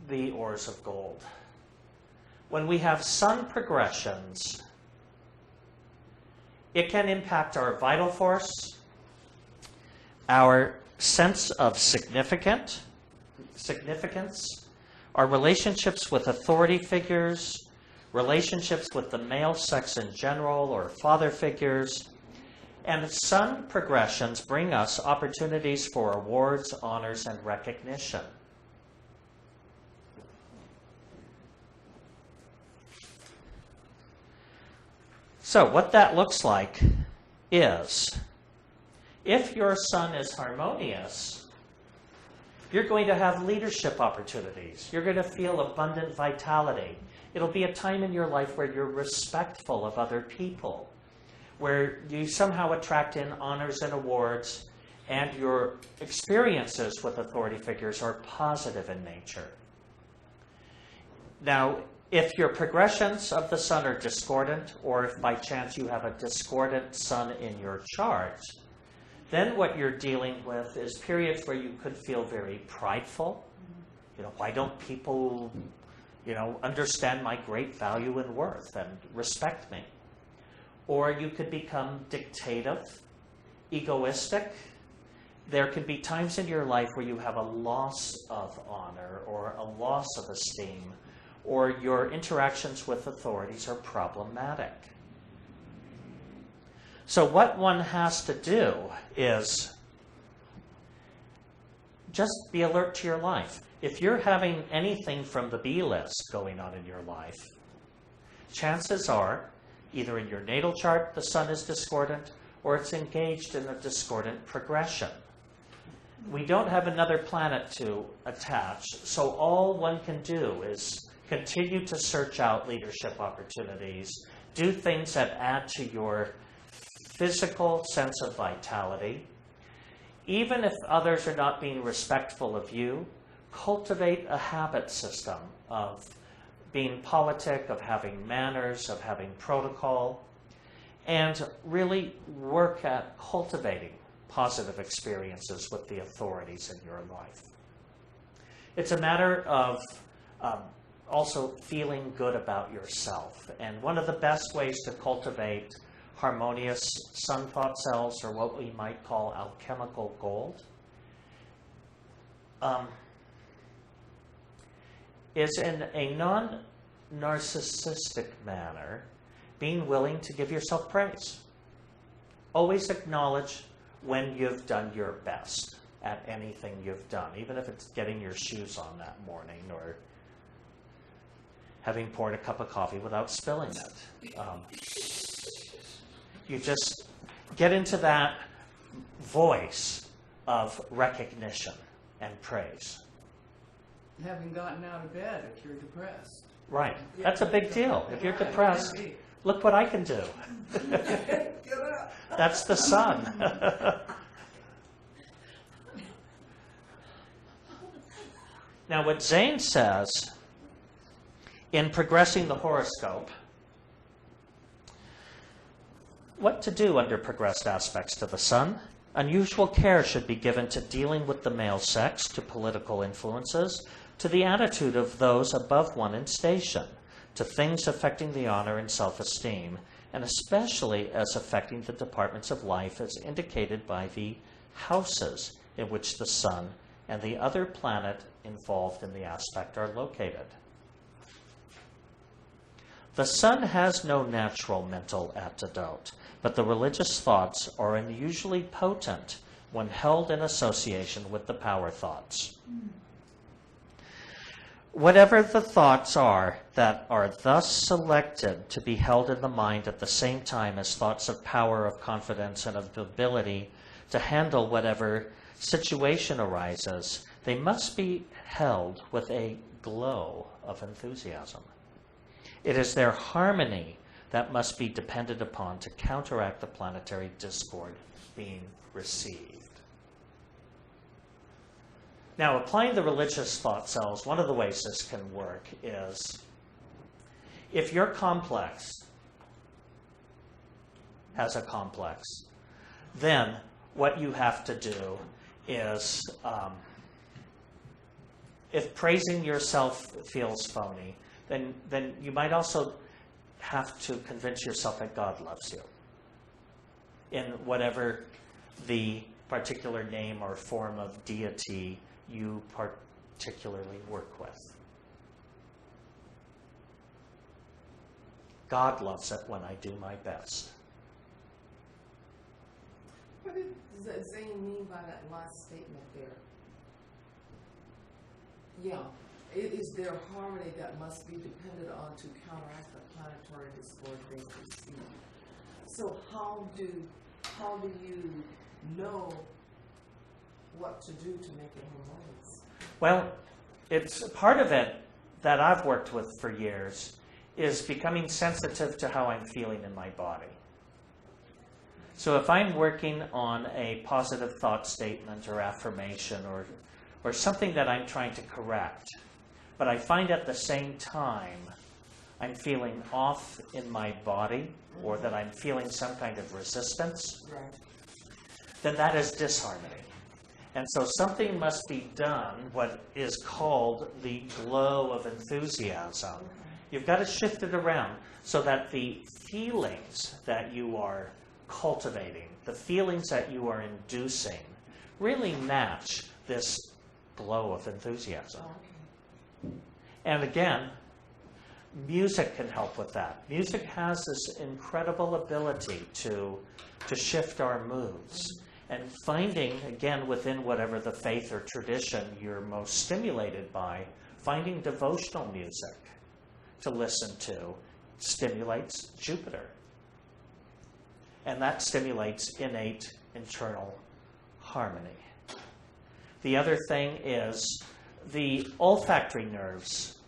[SPEAKER 2] the ores of gold. When we have sun progressions, it can impact our vital force, our sense of significance, our relationships with authority figures, relationships with the male sex in general, or father figures. And sun progressions bring us opportunities for awards, honors, and recognition. So what that looks like is, if your sun is harmonious, you're going to have leadership opportunities. You're going to feel abundant vitality. It'll be a time in your life where you're respectful of other people, where you somehow attract in honors and awards, and your experiences with authority figures are positive in nature. Now, if your progressions of the sun are discordant, or if by chance you have a discordant sun in your chart, then what you're dealing with is periods where you could feel very prideful. Why don't people, understand my great value and worth and respect me? Or you could become dictative, egoistic. There could be times in your life where you have a loss of honor or a loss of esteem, or your interactions with authorities are problematic. So what one has to do is just be alert to your life. If you're having anything from the B list going on in your life, chances are, either in your natal chart the sun is discordant, or it's engaged in a discordant progression. We don't have another planet to attach, so all one can do is continue to search out leadership opportunities, do things that add to your physical sense of vitality. Even if others are not being respectful of you, cultivate a habit system of being politic, of having manners, of having protocol, and really work at cultivating positive experiences with the authorities in your life. It's a matter of also feeling good about yourself. And one of the best ways to cultivate harmonious sun thought cells, or what we might call alchemical gold, is in a non-narcissistic manner, being willing to give yourself praise. Always acknowledge when you've done your best at anything you've done, even if it's getting your shoes on that morning, or having poured a cup of coffee without spilling it. You just get into that voice of recognition and praise.
[SPEAKER 3] Having gotten out of bed if you're depressed.
[SPEAKER 2] Right. That's a big deal. If you're depressed, look what I can do. That's the sun. Now, what Zane says in progressing the horoscope, what to do under progressed aspects to the sun? Unusual care should be given to dealing with the male sex, to political influences, to the attitude of those above one in station, to things affecting the honor and self-esteem, and especially as affecting the departments of life as indicated by the houses in which the sun and the other planet involved in the aspect are located. The sun has no natural mental antidote, but the religious thoughts are unusually potent when held in association with the power thoughts. Whatever the thoughts are that are thus selected to be held in the mind at the same time as thoughts of power, of confidence, and of ability to handle whatever situation arises, they must be held with a glow of enthusiasm. It is their harmony that must be depended upon to counteract the planetary discord being received. Now, applying the religious thought cells, one of the ways this can work is, if your complex has a complex, then what you have to do is, if praising yourself feels phony, then you might also have to convince yourself that God loves you in whatever the particular name or form of deity you particularly work with. God loves it when I do my best.
[SPEAKER 4] What does Zane mean by that last statement there? Yeah. It is their harmony that must be depended on to counteract the planetary discord they perceive. So how do you know what to do to make it harmonious?
[SPEAKER 2] Well, it's part of it that I've worked with for years is becoming sensitive to how I'm feeling in my body. So if I'm working on a positive thought statement or affirmation or something that I'm trying to correct, but I find at the same time I'm feeling off in my body or that I'm feeling some kind of resistance,
[SPEAKER 4] Right.
[SPEAKER 2] then that is disharmony. And so something must be done, what is called the glow of enthusiasm. You've got to shift it around so that the feelings that you are cultivating, the feelings that you are inducing, really match this glow of enthusiasm.
[SPEAKER 4] Okay.
[SPEAKER 2] And again, music can help with that. Music has this incredible ability to shift our moods. And finding, again, within whatever the faith or tradition you're most stimulated by, finding devotional music to listen to stimulates Jupiter. And that stimulates innate internal harmony. The other thing is the olfactory nerves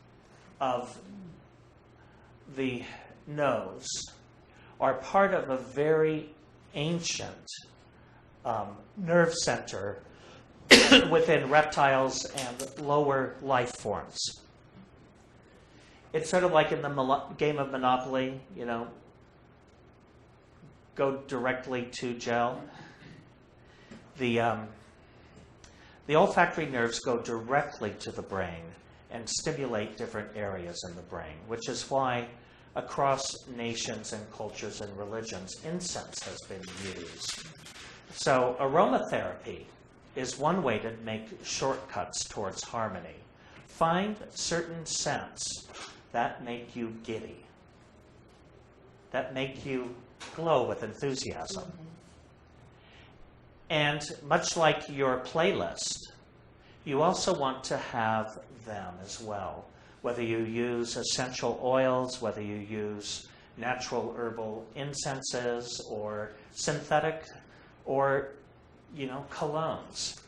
[SPEAKER 2] of the nose are part of a very ancient nerve center within reptiles and lower life forms. It's sort of like in the game of Monopoly, you know, go directly to gel. The olfactory nerves go directly to the brain and stimulate different areas in the brain, which is why across nations and cultures and religions, incense has been used. So aromatherapy is one way to make shortcuts towards harmony. Find certain scents that make you giddy, that make you glow with enthusiasm. Mm-hmm. And much like your playlist, you also want to have them as well. Whether you use essential oils, whether you use natural herbal incenses or synthetic or, colognes.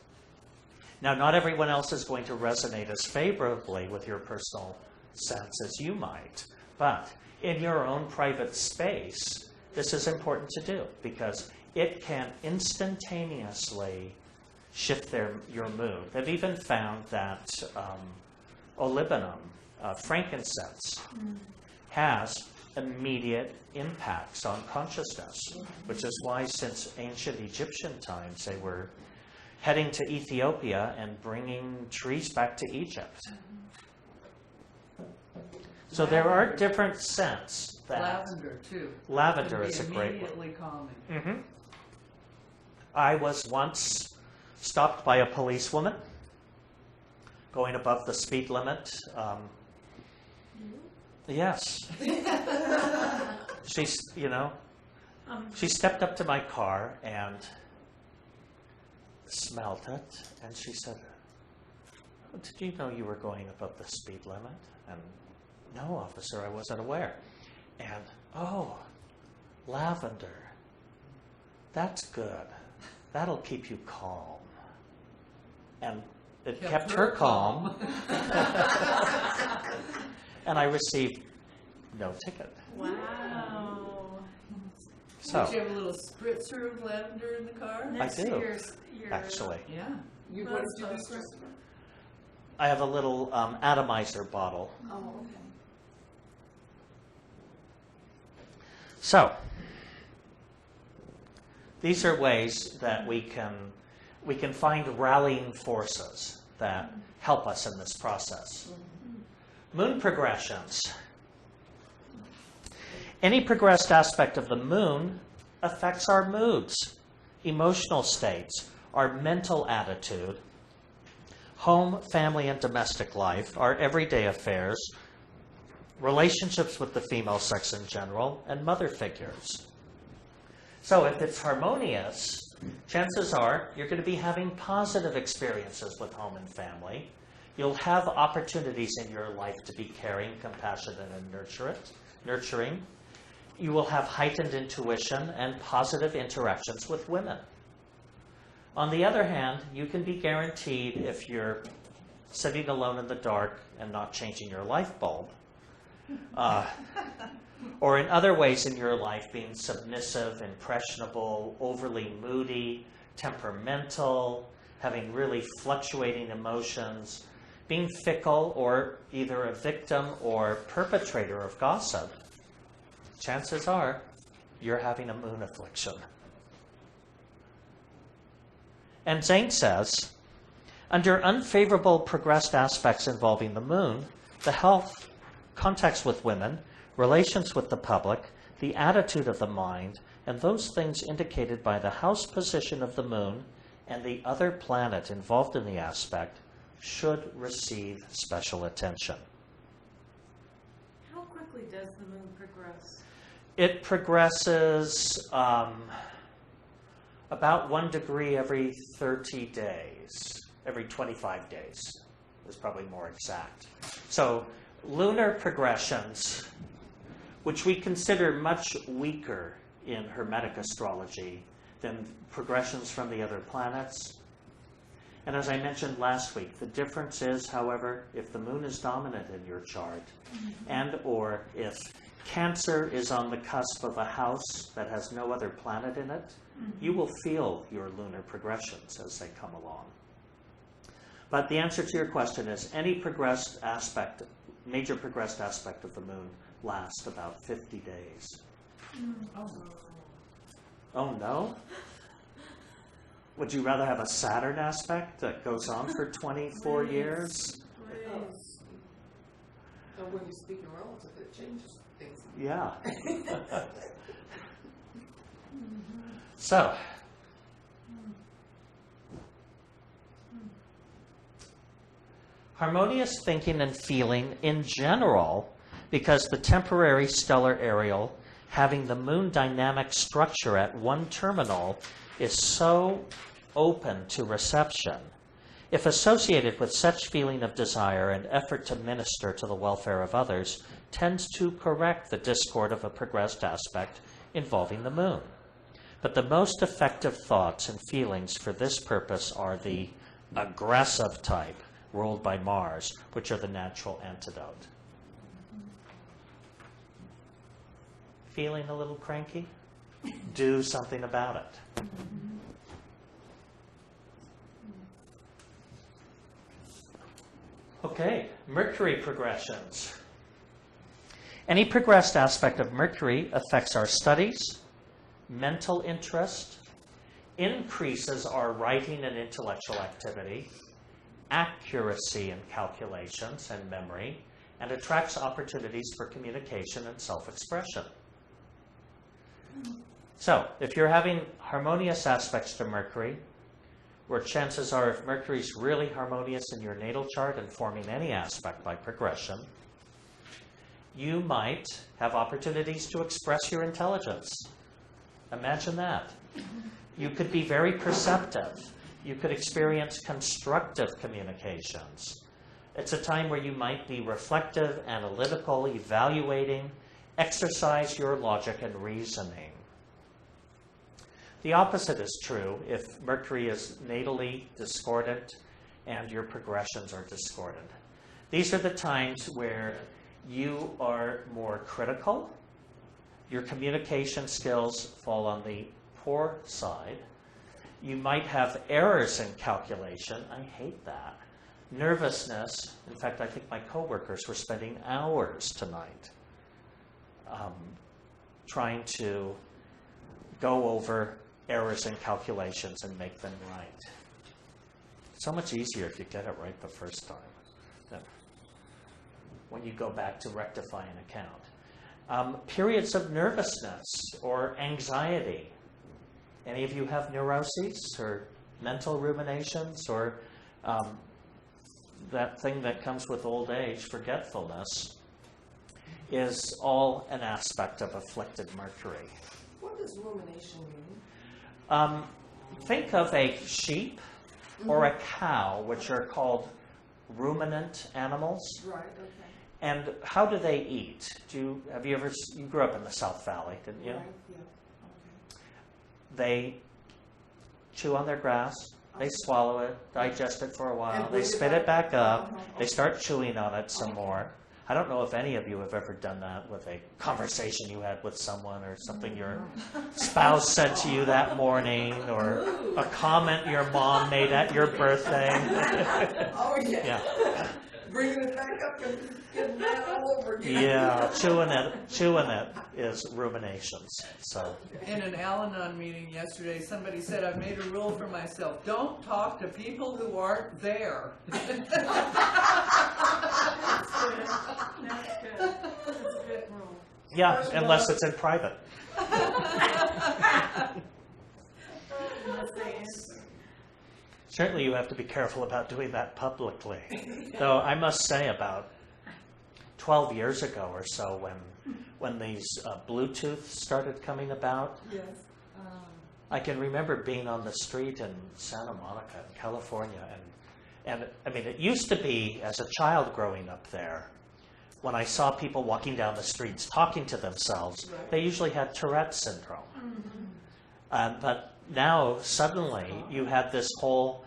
[SPEAKER 2] Now, not everyone else is going to resonate as favorably with your personal sense as you might, but in your own private space, this is important to do because it can instantaneously shift your mood. They've even found that olibanum, frankincense, has immediate impacts on consciousness, which is why since ancient Egyptian times they were heading to Ethiopia and bringing trees back to Egypt. So there are different scents.
[SPEAKER 3] Lavender, too.
[SPEAKER 2] Lavender is a great one.
[SPEAKER 3] Immediately calming.
[SPEAKER 2] Mm-hmm. I was once stopped by a policewoman going above the speed limit. Yes. She stepped up to my car and smelled it, and she said, "Oh, did you know you were going above the speed limit?" And, "No, officer, I wasn't aware." And, "Oh, lavender. That's good. That'll keep you calm." And it kept her calm. And I received no ticket.
[SPEAKER 5] Wow.
[SPEAKER 2] So,
[SPEAKER 3] Did you have a little spritzer of lavender in the car?
[SPEAKER 2] I
[SPEAKER 5] Next to
[SPEAKER 2] do,
[SPEAKER 5] your
[SPEAKER 2] actually.
[SPEAKER 3] Yeah. What did you do, Christopher?
[SPEAKER 2] I have a little atomizer bottle.
[SPEAKER 5] Oh, okay.
[SPEAKER 2] So, these are ways that we can find rallying forces that help us in this process. Moon progressions. Any progressed aspect of the moon affects our moods, emotional states, our mental attitude, home, family, and domestic life, our everyday affairs, relationships with the female sex in general, and mother figures. So if it's harmonious, chances are you're going to be having positive experiences with home and family. You'll have opportunities in your life to be caring, compassionate, and nurturing. you will have heightened intuition and positive interactions with women. On the other hand, you can be guaranteed, if you're sitting alone in the dark and not changing your light bulb, or in other ways in your life being submissive, impressionable, overly moody, temperamental, having really fluctuating emotions, being fickle, or either a victim or perpetrator of gossip, chances are you're having a moon affliction. And Zane says, under unfavorable progressed aspects involving the moon, the health, contacts with women, relations with the public, the attitude of the mind, and those things indicated by the house position of the moon and the other planet involved in the aspect should receive special attention.
[SPEAKER 5] How quickly does the moon progress?
[SPEAKER 2] It progresses about 1 degree every 30 days, every 25 days is probably more exact. So lunar progressions, which we consider much weaker in Hermetic astrology than progressions from the other planets. And as I mentioned last week, the difference is, however, if the moon is dominant in your chart, and or if Cancer is on the cusp of a house that has no other planet in it, you will feel your lunar progressions as they come along. But the answer to your question is any progressed aspect, major progressed aspect of the moon lasts about 50 days. Oh no? Would you rather have a Saturn aspect that goes on for 24 years?
[SPEAKER 4] So when you speak in relative, it changes things.
[SPEAKER 2] Yeah. So, harmonious thinking and feeling in general, because the temporary stellar aerial having the moon dynamic structure at one terminal is so open to reception, if associated with such feeling of desire and effort to minister to the welfare of others, tends to correct the discord of a progressed aspect involving the moon. But the most effective thoughts and feelings for this purpose are the aggressive type, ruled by Mars, which are the natural antidote. Feeling a little cranky? Do something about it. Okay, Mercury progressions. Any progressed aspect of Mercury affects our studies, mental interest, increases our writing and intellectual activity, accuracy in calculations and memory, and attracts opportunities for communication and self-expression. So, if you're having harmonious aspects to Mercury, where chances are if Mercury's really harmonious in your natal chart and forming any aspect by progression, you might have opportunities to express your intelligence. Imagine that. You could be very perceptive. You could experience constructive communications. It's a time where you might be reflective, analytical, evaluating, exercise your logic and reasoning. The opposite is true if Mercury is natally discordant and your progressions are discordant. These are the times where you are more critical, your communication skills fall on the poor side, you might have errors in calculation, I hate that, nervousness, in fact I think my coworkers were spending hours tonight trying to go over errors in calculations and make them right. So much easier if you get it right the first time than when you go back to rectify an account. Periods of nervousness or anxiety. Any of you have neuroses or mental ruminations or that thing that comes with old age, forgetfulness, is all an aspect of afflicted Mercury.
[SPEAKER 4] What does rumination mean?
[SPEAKER 2] Think of a sheep or a cow, which are called ruminant animals.
[SPEAKER 4] Right, okay.
[SPEAKER 2] And how do they eat? Have you ever, you grew up in the South Valley, didn't you?
[SPEAKER 4] Right, yeah, okay.
[SPEAKER 2] They chew on their grass, they swallow it, digest it for a while,
[SPEAKER 4] And
[SPEAKER 2] they
[SPEAKER 4] bring it
[SPEAKER 2] spit it
[SPEAKER 4] back?
[SPEAKER 2] back up,
[SPEAKER 4] Uh-huh.
[SPEAKER 2] they start chewing on it some more. I don't know if any of you have ever done that with a conversation you had with someone or something your spouse said to you that morning or a comment your mom made at your birthday.
[SPEAKER 4] Oh, yeah.
[SPEAKER 2] Yeah.
[SPEAKER 4] Bringing it back up and getting that all over again.
[SPEAKER 2] Yeah, chewing it is ruminations. So
[SPEAKER 3] In an Al-Anon meeting yesterday, somebody said, I've made a rule for myself. Don't talk to people who aren't there.
[SPEAKER 5] That's good. That's a good rule.
[SPEAKER 2] yeah, unless it's in private.
[SPEAKER 5] Unless they answer.
[SPEAKER 2] Certainly you have to be careful about doing that publicly. Though I must say about 12 years ago or so when these Bluetooth started coming about,
[SPEAKER 4] Yes.
[SPEAKER 2] I can remember being on the street in Santa Monica, California, and I mean, it used to be, as a child growing up there, when I saw people walking down the streets talking to themselves,
[SPEAKER 4] Right.
[SPEAKER 2] they usually had Tourette's syndrome. But now, suddenly, you have this whole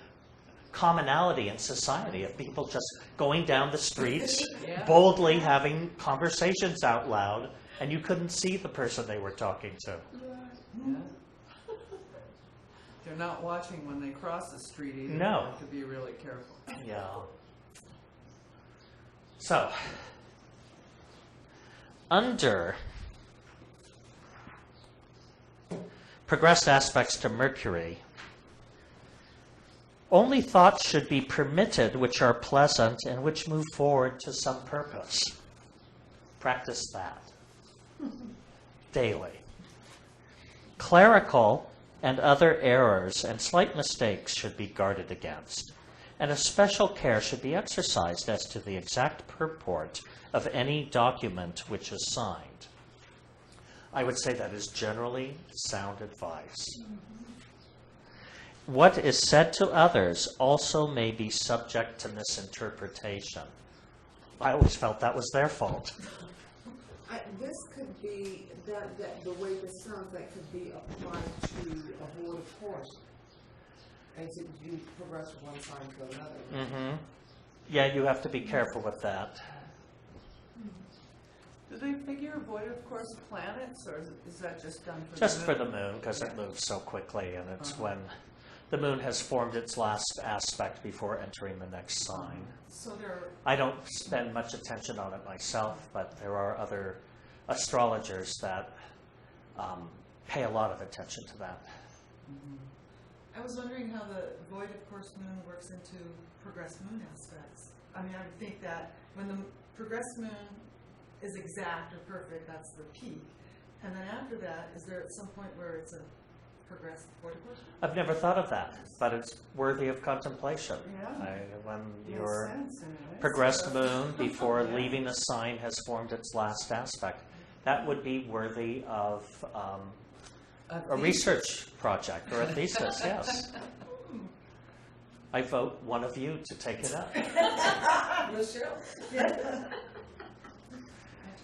[SPEAKER 2] commonality in society of people just going down the streets,
[SPEAKER 3] Yeah.
[SPEAKER 2] boldly having conversations out loud, and you couldn't see the person they were talking to.
[SPEAKER 3] Yeah. They're not watching when they cross the street either.
[SPEAKER 2] No.
[SPEAKER 3] They have to be really careful.
[SPEAKER 2] Yeah. So, under progressed aspects to Mercury, only thoughts should be permitted which are pleasant and which move forward to some purpose. Practice that daily. Clerical and other errors and slight mistakes should be guarded against, and a special care should be exercised as to the exact purport of any document which is signed. I would say that is generally sound advice. What is said to others also may be subject to misinterpretation. I always felt that was their fault.
[SPEAKER 4] This could be, that the way this sounds, that could be applied to a board of course. As you progress from one sign to another.
[SPEAKER 2] Mm-hmm. Yeah, you have to be careful with that.
[SPEAKER 3] Do they figure void of course planets, or is that just done for
[SPEAKER 2] Just
[SPEAKER 3] the
[SPEAKER 2] for
[SPEAKER 3] moon?
[SPEAKER 2] the moon, because it moves so quickly, and it's when the moon has formed its last aspect before entering the next sign.
[SPEAKER 4] So there,
[SPEAKER 2] I don't spend much attention on it myself, but there are other astrologers that pay a lot of attention to that.
[SPEAKER 6] I was wondering how the void of course moon works into progressed moon aspects. I mean, I would think that when the progressed moon is exact or perfect, that's the peak. And then after that, is there at some point where it's a progressed void of course moon?
[SPEAKER 2] I've never thought of that, but it's worthy of contemplation.
[SPEAKER 3] Yeah.
[SPEAKER 2] When
[SPEAKER 3] Makes
[SPEAKER 2] your
[SPEAKER 3] sense, anyway.
[SPEAKER 2] progressed moon, before
[SPEAKER 3] Yeah.
[SPEAKER 2] leaving the sign, has formed its last aspect, that would be worthy of a research project or a thesis, yes. I vote one of you to take it up.
[SPEAKER 4] Michelle?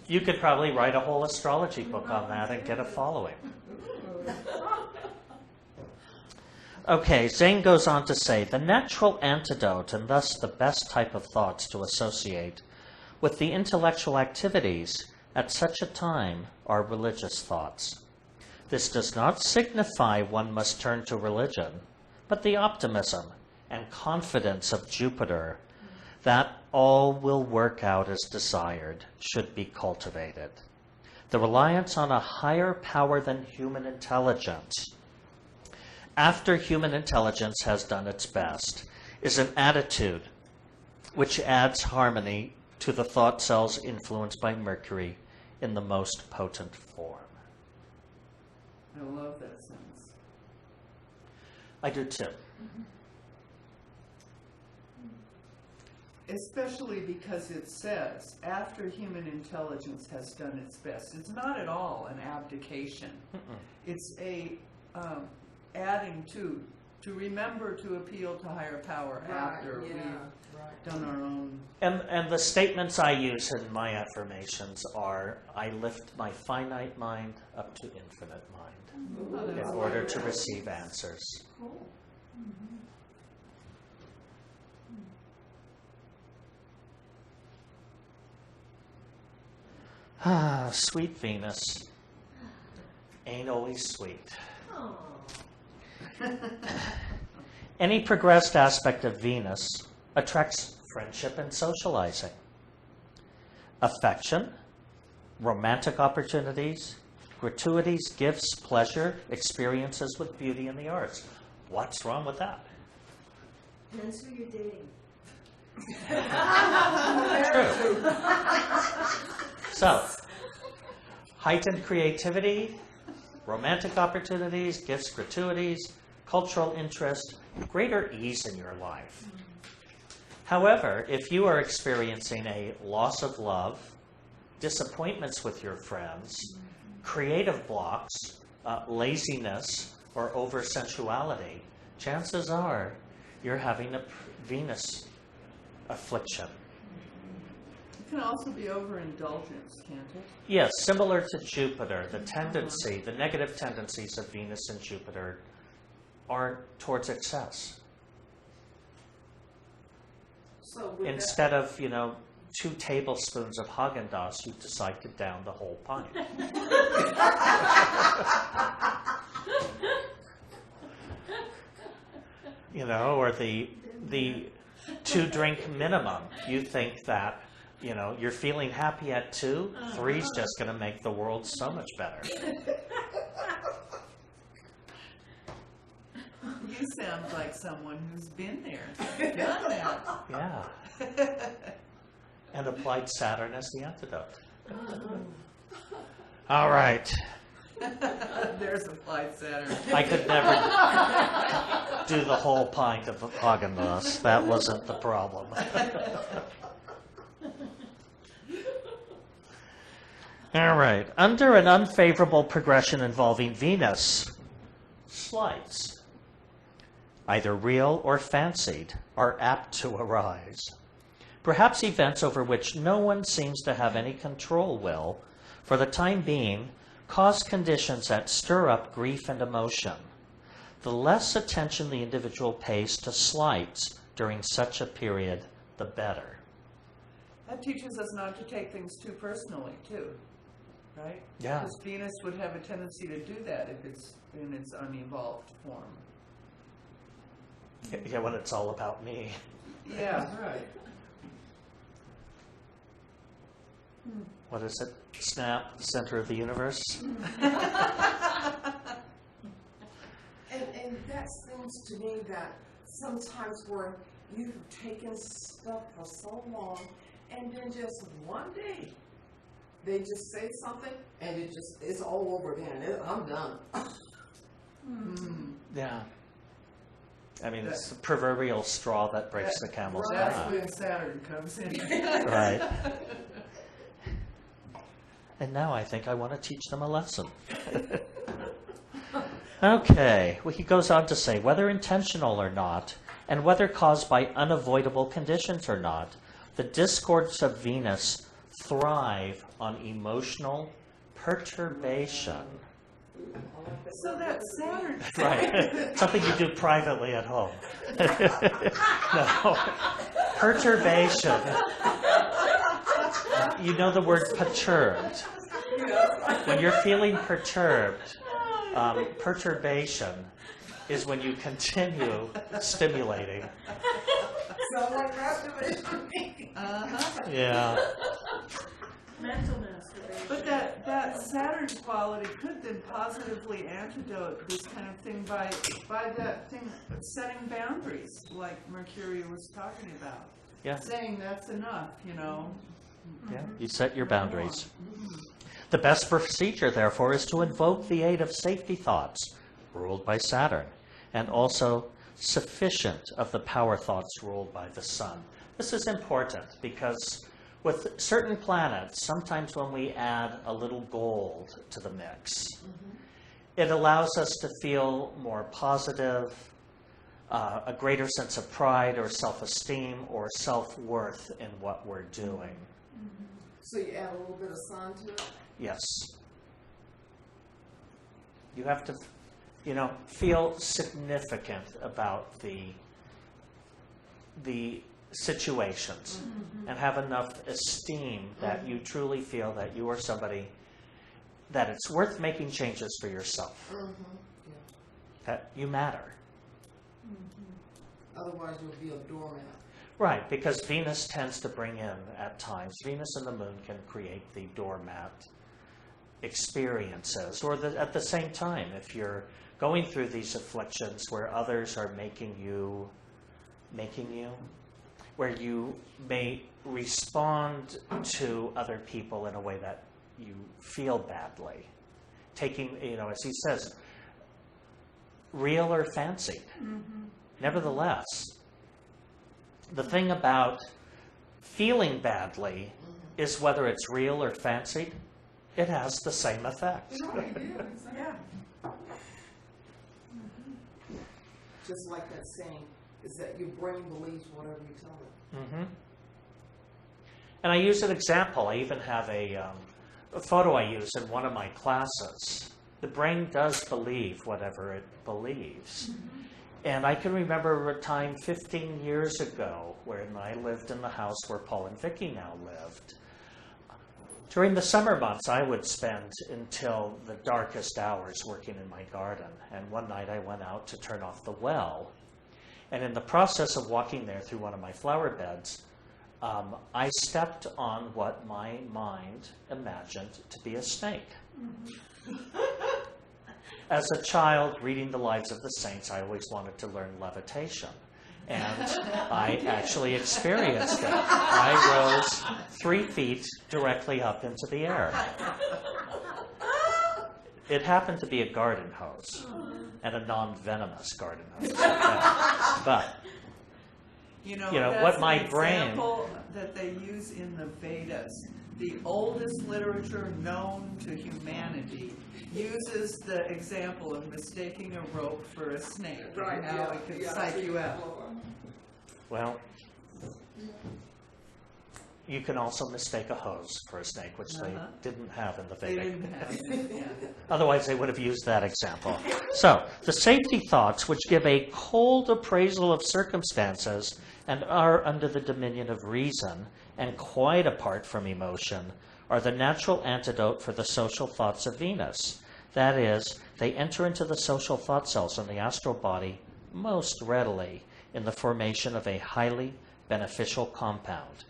[SPEAKER 2] You could probably write a whole astrology book on that and get a following. Okay, Zane goes on to say, the natural antidote, and thus the best type of thoughts to associate with the intellectual activities at such a time, are religious thoughts. This does not signify one must turn to religion, but the optimism and confidence of Jupiter that all will work out as desired should be cultivated. The reliance on a higher power than human intelligence, after human intelligence has done its best, is an attitude which adds harmony to the thought cells influenced by Mercury in the most potent form.
[SPEAKER 3] I love that sentence.
[SPEAKER 2] I do too.
[SPEAKER 3] Especially because it says, after human intelligence has done its best. It's not at all an abdication. It's a adding to to remember to appeal to higher power
[SPEAKER 4] Right,
[SPEAKER 3] after
[SPEAKER 4] yeah,
[SPEAKER 3] we've
[SPEAKER 4] right.
[SPEAKER 3] done our own.
[SPEAKER 2] And the statements I use in my affirmations are, I lift my finite mind up to infinite mind
[SPEAKER 3] Oh,
[SPEAKER 2] in
[SPEAKER 3] that's
[SPEAKER 2] order to
[SPEAKER 3] wonderful.
[SPEAKER 2] receive answers.
[SPEAKER 1] Cool.
[SPEAKER 2] Ah, sweet Venus. Ain't always sweet.
[SPEAKER 1] Oh.
[SPEAKER 2] Any progressed aspect of Venus attracts friendship and socializing, affection, romantic opportunities, gratuities, gifts, pleasure, experiences with beauty and the arts. What's wrong with that?
[SPEAKER 1] Depends who you're dating.
[SPEAKER 2] True. So, heightened creativity, romantic opportunities, gifts, gratuities, cultural interest, greater ease in your life. However, if you are experiencing a loss of love, disappointments with your friends, creative blocks, laziness, or over-sensuality, chances are you're having a Venus affliction.
[SPEAKER 3] It can also be overindulgence, can't it?
[SPEAKER 2] Yes, similar to Jupiter, the tendency, the negative tendencies of Venus and Jupiter are towards excess.
[SPEAKER 4] So with
[SPEAKER 2] Instead of, 2 tablespoons of Haagen-Dazs, you decide to down the whole pint. Or the 2-drink minimum. You think that, you're feeling happy at 2, 3's just going to make the world so much better.
[SPEAKER 3] You sound like someone who's been there, done that.
[SPEAKER 2] Yeah. And applied Saturn as the antidote. All right.
[SPEAKER 3] There's applied Saturn.
[SPEAKER 2] I could never do the whole pint of Haagen-Dazs. That wasn't the problem. All right. Under an unfavorable progression involving Venus, slights, either real or fancied, are apt to arise. Perhaps events over which no one seems to have any control will, for the time being, cause conditions that stir up grief and emotion. The less attention the individual pays to slights during such a period, the better.
[SPEAKER 3] That teaches us not to take things too personally, too, right?
[SPEAKER 2] Yeah.
[SPEAKER 3] Because Venus would have a tendency to do that if it's in its unevolved form.
[SPEAKER 2] Yeah, when it's all about me.
[SPEAKER 3] Yeah, right.
[SPEAKER 2] What is it? Snap, the center of the universe?
[SPEAKER 4] And that seems to me that sometimes where you've taken stuff for so long, and then just one day they just say something, and it's all over again. I'm done.
[SPEAKER 2] Yeah. I mean, it's the proverbial straw that breaks the camel's
[SPEAKER 3] That's
[SPEAKER 2] back.
[SPEAKER 3] when Saturn comes in.
[SPEAKER 2] Right. And now I think I want to teach them a lesson. Okay, well, he goes on to say, whether intentional or not, and whether caused by unavoidable conditions or not, the discords of Venus thrive on emotional perturbation.
[SPEAKER 3] So that Saturn.
[SPEAKER 2] Right. Something you do privately at home. No. Perturbation. You know the word perturbed. When you're feeling perturbed, perturbation is when you continue stimulating.
[SPEAKER 4] Sound like masturbation.
[SPEAKER 2] Yeah.
[SPEAKER 5] Mental masturbation.
[SPEAKER 3] But that Saturn quality could then positively antidote this kind of thing by that thing setting boundaries, like Mercury was talking about.
[SPEAKER 2] Yeah.
[SPEAKER 3] Saying that's enough,
[SPEAKER 2] Yeah. You set your boundaries. The best procedure, therefore, is to invoke the aid of safety thoughts, ruled by Saturn, and also sufficient of the power thoughts ruled by the Sun. This is important because with certain planets, sometimes when we add a little gold to the mix, it allows us to feel more positive, a greater sense of pride or self-esteem or self-worth in what we're doing.
[SPEAKER 4] So you add a little bit of sun to it?
[SPEAKER 2] Yes. You have to, feel significant about the situations and have enough esteem that you truly feel that you are somebody that it's worth making changes for yourself. That you matter.
[SPEAKER 4] Otherwise you'll be a doormat.
[SPEAKER 2] Right, because Venus tends to bring in, at times, Venus and the moon can create the doormat experiences. Or at the same time, if you're going through these afflictions where others are making you, where you may respond to other people in a way that you feel badly. Taking, as he says, real or fancied. Nevertheless, the thing about feeling badly is whether it's real or fancied, it has the same effect.
[SPEAKER 3] Yeah.
[SPEAKER 4] Just like that saying, is that your brain believes whatever you tell it.
[SPEAKER 2] And I use an example. I even have a photo I use in one of my classes. The brain does believe whatever it believes. And I can remember a time 15 years ago when I lived in the house where Paul and Vicky now lived. During the summer months, I would spend until the darkest hours working in my garden. And one night I went out to turn off the well. And in the process of walking there through one of my flower beds, I stepped on what my mind imagined to be a snake. As a child reading the lives of the saints, I always wanted to learn levitation. And I actually experienced it. I rose 3 feet directly up into the air. It happened to be a garden hose, and a non-venomous garden hose. But
[SPEAKER 3] That's
[SPEAKER 2] what my
[SPEAKER 3] an
[SPEAKER 2] brain...
[SPEAKER 3] example that they use in the Vedas. The oldest literature known to humanity uses the example of mistaking a rope for a snake and how it can psych you out.
[SPEAKER 2] Well, you can also mistake a hose for a snake, which they didn't have in the
[SPEAKER 3] They
[SPEAKER 2] Vedic.
[SPEAKER 3] didn't have it. Yeah.
[SPEAKER 2] Otherwise, they would have used that example. So, the safety thoughts, which give a cold appraisal of circumstances and are under the dominion of reason and quite apart from emotion, are the natural antidote for the social thoughts of Venus. That is, they enter into the social thought cells in the astral body most readily in the formation of a highly beneficial compound.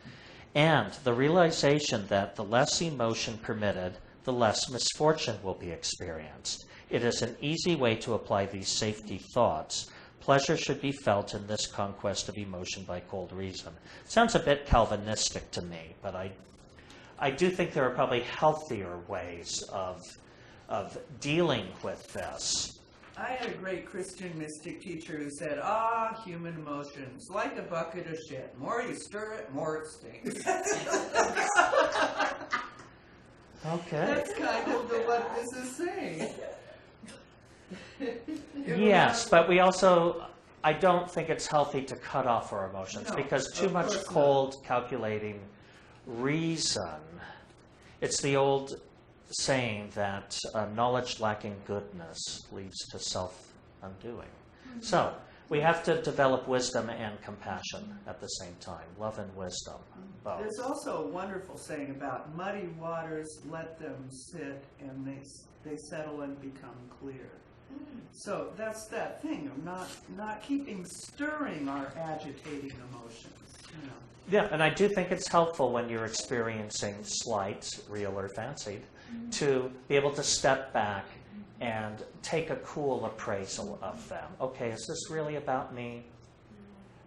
[SPEAKER 2] And the realization that the less emotion permitted, the less misfortune will be experienced. It is an easy way to apply these safety thoughts. Pleasure should be felt in this conquest of emotion by cold reason. Sounds a bit Calvinistic to me, but I do think there are probably healthier ways of dealing with this.
[SPEAKER 3] I had a great Christian mystic teacher who said, human emotions, like a bucket of shit. More you stir it, more it stinks.
[SPEAKER 2] Okay.
[SPEAKER 3] That's kind of what this is saying.
[SPEAKER 2] Yes, but we also, I don't think it's healthy to cut off our emotions
[SPEAKER 3] No,
[SPEAKER 2] because too
[SPEAKER 3] of
[SPEAKER 2] much
[SPEAKER 3] course
[SPEAKER 2] cold, calculating reason. It's the old saying that knowledge lacking goodness leads to self-undoing. So we have to develop wisdom and compassion at the same time, love and wisdom, both.
[SPEAKER 3] There's also a wonderful saying about muddy waters, let them sit, and they settle and become clear. So that's that thing of not keeping stirring our agitating emotions.
[SPEAKER 2] Yeah, and I do think it's helpful when you're experiencing slights, real or fancied, to be able to step back and take a cool appraisal of them. Okay, is this really about me?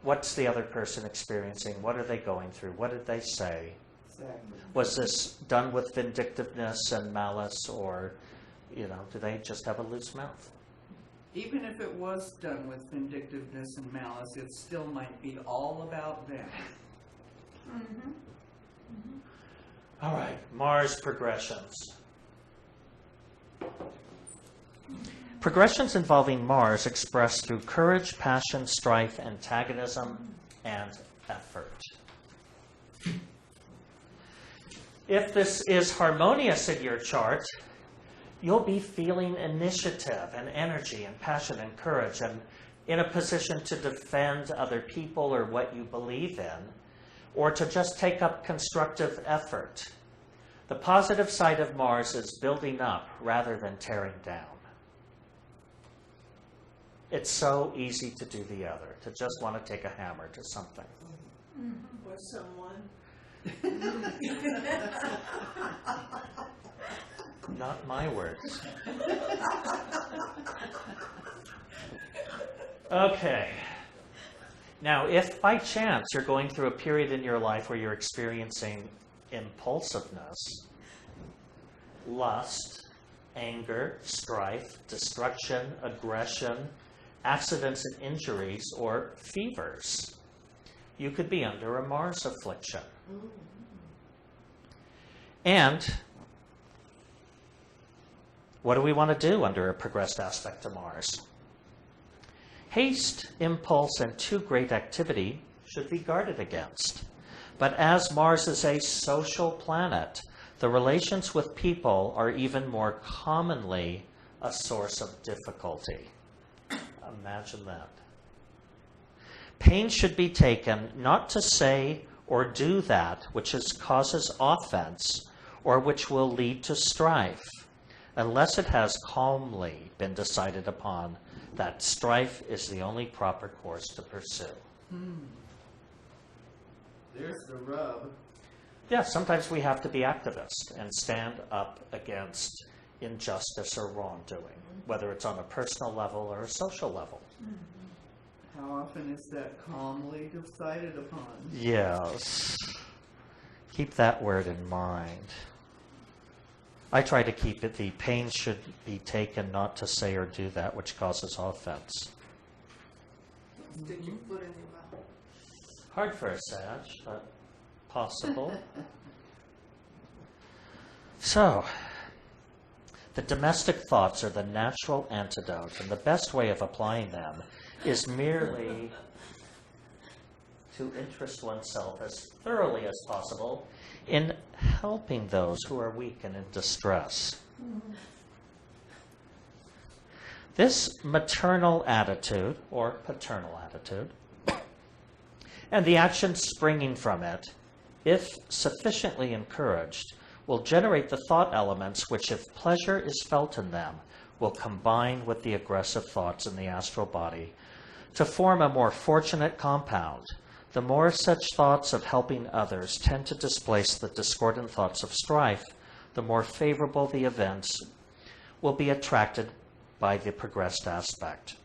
[SPEAKER 2] What's the other person experiencing? What are they going through? What did they say?
[SPEAKER 3] Exactly.
[SPEAKER 2] Was this done with vindictiveness and malice, or, do they just have a loose mouth?
[SPEAKER 3] Even if it was done with vindictiveness and malice, it still might be all about them.
[SPEAKER 2] All right, Mars progressions. Progressions involving Mars expressed through courage, passion, strife, antagonism, and effort. If this is harmonious in your chart, you'll be feeling initiative and energy and passion and courage and in a position to defend other people or what you believe in, or to just take up constructive effort. The positive side of Mars is building up rather than tearing down. It's so easy to do the other, to just want to take a hammer to something.
[SPEAKER 1] Or someone.
[SPEAKER 2] Not my words. Okay. Now, if by chance you're going through a period in your life where you're experiencing impulsiveness, lust, anger, strife, destruction, aggression, accidents and injuries, or fevers, you could be under a Mars affliction. And what do we want to do under a progressed aspect to Mars? Haste, impulse, and too great activity should be guarded against. But as Mars is a social planet, the relations with people are even more commonly a source of difficulty. Imagine that. Pains should be taken not to say or do that which causes offense or which will lead to strife, unless it has calmly been decided upon that strife is the only proper course to pursue.
[SPEAKER 3] There's the rub.
[SPEAKER 2] Yeah, sometimes we have to be activists and stand up against injustice or wrongdoing, whether it's on a personal level or a social level.
[SPEAKER 3] How often is that calmly decided upon?
[SPEAKER 2] Yes. Keep that word in mind. I try to keep it, the pain should be taken not to say or do that which causes offense.
[SPEAKER 4] Stick your foot in your mouth.
[SPEAKER 2] Hard for a Sag, but possible. So, the domestic thoughts are the natural antidote, and the best way of applying them is merely to interest oneself as thoroughly as possible in helping those who are weak and in distress. This maternal attitude, or paternal attitude, and the actions springing from it, if sufficiently encouraged, will generate the thought elements which, if pleasure is felt in them, will combine with the aggressive thoughts in the astral body to form a more fortunate compound. The more such thoughts of helping others tend to displace the discordant thoughts of strife, the more favorable the events will be attracted by the progressed aspect.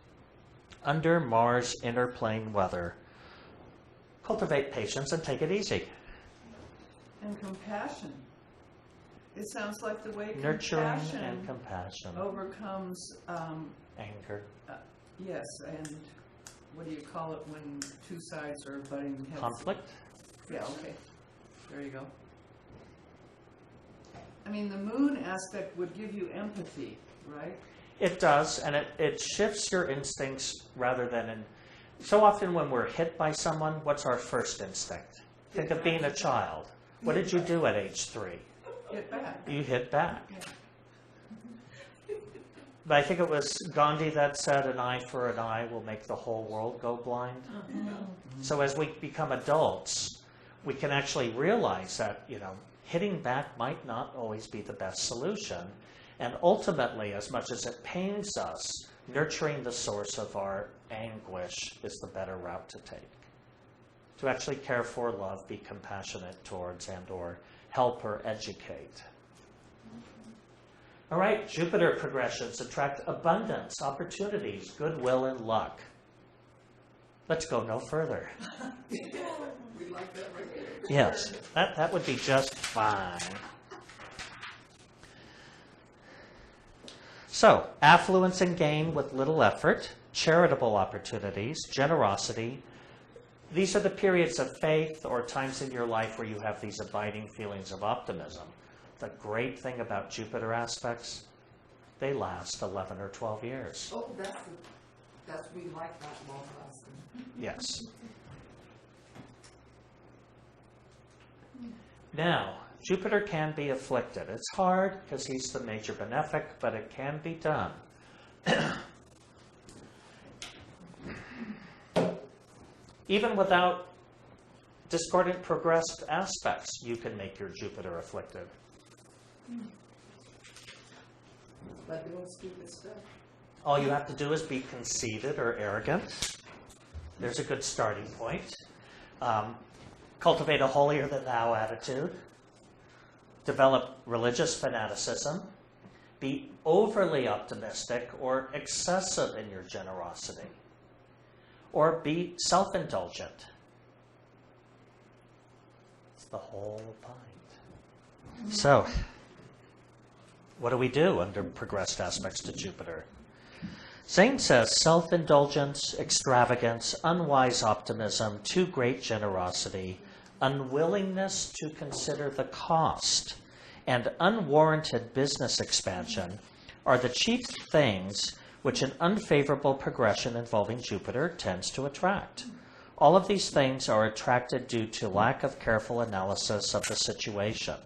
[SPEAKER 2] Under Mars inner plane weather, cultivate patience and take it easy.
[SPEAKER 3] And compassion. It sounds like the way
[SPEAKER 2] Nurturing
[SPEAKER 3] compassion
[SPEAKER 2] and compassion.
[SPEAKER 3] overcomes,
[SPEAKER 2] Anger.
[SPEAKER 3] yes, and what do you call it when two sides are butting heads?
[SPEAKER 2] Conflict?
[SPEAKER 3] Yeah, okay. There you go. I mean, the moon aspect would give you empathy, right?
[SPEAKER 2] It does, and it shifts your instincts rather than in... So often when we're hit by someone, what's our first instinct? Think of being a child. What did you do at age 3?
[SPEAKER 3] Hit back.
[SPEAKER 2] You hit back. But I think it was Gandhi that said, an eye for an eye will make the whole world go blind. So as we become adults, we can actually realize that, hitting back might not always be the best solution. And ultimately, as much as it pains us, nurturing the source of our anguish is the better route to take. To actually care for, love, be compassionate towards, and or help or educate. All right, Jupiter progressions attract abundance, opportunities, goodwill, and luck. Let's go no further.
[SPEAKER 4] We like that right there.
[SPEAKER 2] Yes, that would be just fine. So, affluence and gain with little effort, charitable opportunities, generosity. These are the periods of faith or times in your life where you have these abiding feelings of optimism. The great thing about Jupiter aspects, they last 11 or 12 years.
[SPEAKER 4] Oh, we like that long lasting.
[SPEAKER 2] Yes. Now, Jupiter can be afflicted. It's hard because he's the major benefic, but it can be done. Even without discordant progressed aspects, you can make your Jupiter afflicted.
[SPEAKER 4] But doing stupid stuff.
[SPEAKER 2] All you have to do is be conceited or arrogant. There's a good starting point. Cultivate a holier-than-thou attitude. Develop religious fanaticism. Be overly optimistic or excessive in your generosity. Or be self-indulgent. It's the whole point. So, what do we do under progressed aspects to Jupiter? Zane says self-indulgence, extravagance, unwise optimism, too great generosity, unwillingness to consider the cost, and unwarranted business expansion are the chief things which an unfavorable progression involving Jupiter tends to attract. All of these things are attracted due to lack of careful analysis of the situation,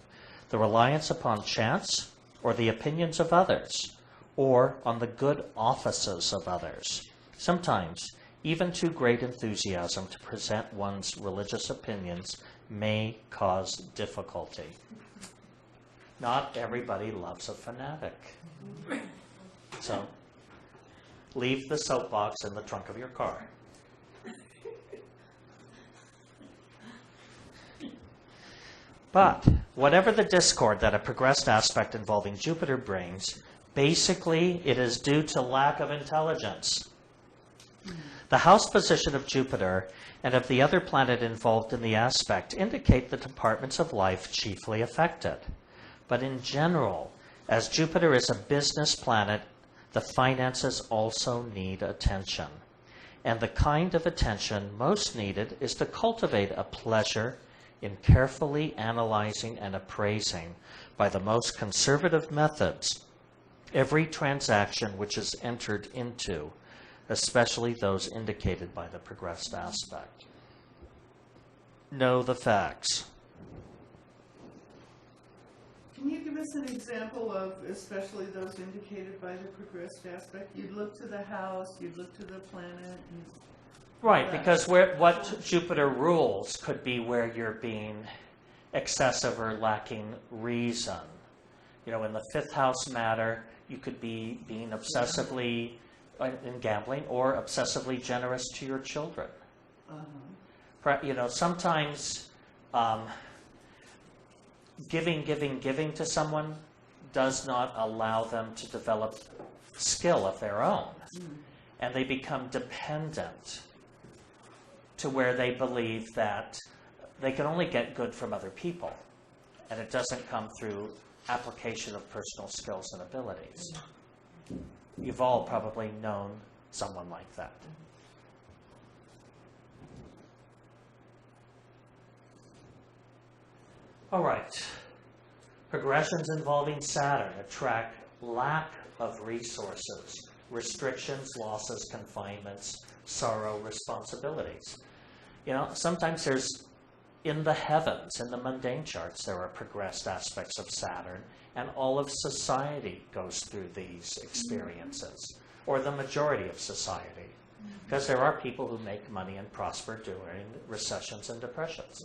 [SPEAKER 2] the reliance upon chance or the opinions of others, or on the good offices of others. Sometimes, even too great enthusiasm to present one's religious opinions may cause difficulty. Not everybody loves a fanatic. So, leave the soapbox in the trunk of your car. But, whatever the discord that a progressed aspect involving Jupiter brings, basically it is due to lack of intelligence. The house position of Jupiter and of the other planet involved in the aspect indicate the departments of life chiefly affected. But in general, as Jupiter is a business planet, the finances also need attention. And the kind of attention most needed is to cultivate a pleasure in carefully analyzing and appraising by the most conservative methods every transaction which is entered into, especially those indicated by the progressed aspect. Know the facts.
[SPEAKER 3] Can you give us an example of especially those indicated by the progressed aspect? You'd look to the house, you'd look to the planet.
[SPEAKER 2] Right, because what Jupiter rules could be where you're being excessive or lacking reason. You know, in the fifth house matter, you could be being obsessively in gambling or obsessively generous to your children. You know, sometimes giving to someone does not allow them to develop skill of their own. And they become dependent to where they believe that they can only get good from other people. And it doesn't come through application of personal skills and abilities. You've all probably known someone like that. All right. Progressions involving Saturn attract lack of resources, restrictions, losses, confinements, sorrow, responsibilities. You know, sometimes there's, in the heavens, in the mundane charts, there are progressed aspects of Saturn, and all of society goes through these experiences, or the majority of society, because there are people who make money and prosper during recessions and depressions.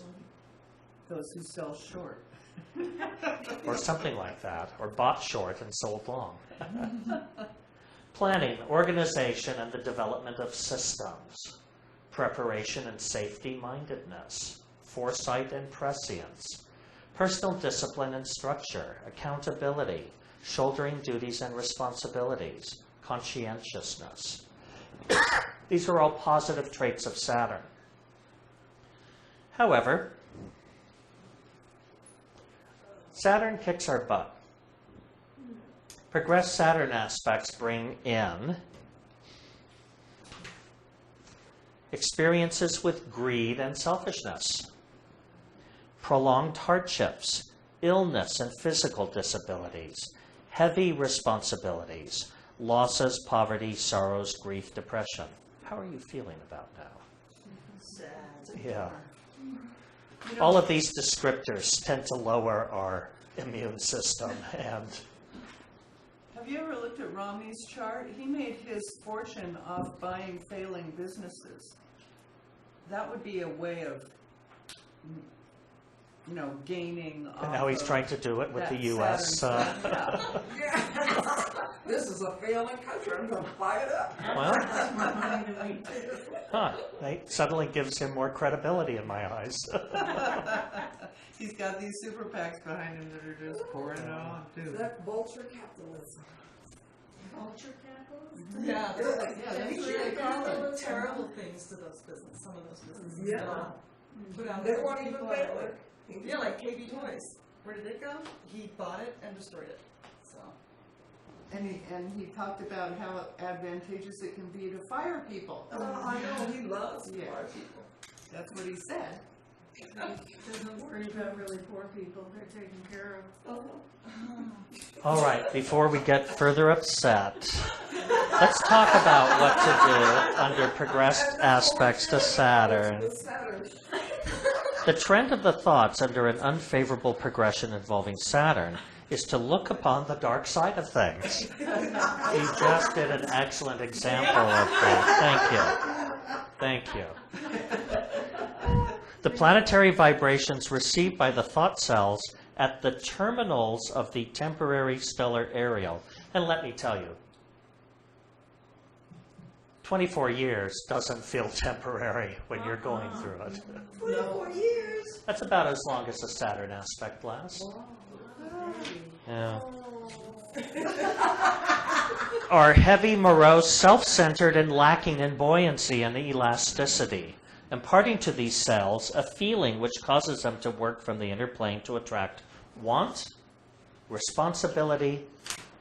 [SPEAKER 3] Those who sell short.
[SPEAKER 2] Or something like that, or bought short and sold long. Planning, organization, and the development of systems, preparation and safety-mindedness, foresight and prescience, personal discipline and structure, accountability, shouldering duties and responsibilities, conscientiousness. These are all positive traits of Saturn. However, Saturn kicks our butt. Progressed Saturn aspects bring in experiences with greed and selfishness, prolonged hardships, illness and physical disabilities, heavy responsibilities, losses, poverty, sorrows, grief, depression. How are you feeling about now?
[SPEAKER 6] Sad.
[SPEAKER 2] Yeah.
[SPEAKER 3] You know,
[SPEAKER 2] All of these descriptors tend to lower our immune system, and
[SPEAKER 3] have you ever looked at Romney's chart? He made his fortune off buying failing businesses. That would be a way of, gaining.
[SPEAKER 2] and now he's trying to do it with the U.S.
[SPEAKER 4] Yeah. This is a failing country. I'm going to buy it up.
[SPEAKER 2] Well, it suddenly gives him more credibility in my eyes.
[SPEAKER 3] He's got these super PACs behind him that are just pouring it on, too.
[SPEAKER 4] That vulture capitalism.
[SPEAKER 5] Culture capitalism?
[SPEAKER 6] Yeah,
[SPEAKER 4] Yeah,
[SPEAKER 6] that's
[SPEAKER 4] that's
[SPEAKER 6] what they call
[SPEAKER 4] it.
[SPEAKER 6] it. Terrible things to those businesses, some of those businesses.
[SPEAKER 4] Yeah.
[SPEAKER 6] Put out
[SPEAKER 4] They
[SPEAKER 6] those
[SPEAKER 4] weren't even
[SPEAKER 6] people at
[SPEAKER 4] failing.
[SPEAKER 6] work. Yeah, like KB Toys. Where did it go? He bought it and destroyed it. So.
[SPEAKER 3] And he talked about how advantageous it can be to fire people.
[SPEAKER 4] Oh, I know. He loves
[SPEAKER 3] Yeah.
[SPEAKER 4] poor people.
[SPEAKER 3] That's what he said.
[SPEAKER 5] Doesn't worry about really poor people, they're taken care of.
[SPEAKER 2] All right, before we get further upset, let's talk about what to do under progressed aspects to Saturn.
[SPEAKER 4] The Saturn.
[SPEAKER 2] The trend of the thoughts under an unfavorable progression involving Saturn is to look upon the dark side of things. You just did an excellent example of that. Thank you. The planetary vibrations received by the thought cells at the terminals of the temporary stellar aerial. And let me tell you, 24 years doesn't feel temporary when you're going through it.
[SPEAKER 4] 24 years.
[SPEAKER 2] That's about as long as the Saturn aspect lasts. Yeah. Are heavy, morose, self-centered, and lacking in buoyancy and elasticity, imparting to these cells a feeling which causes them to work from the inner plane to attract want, responsibility,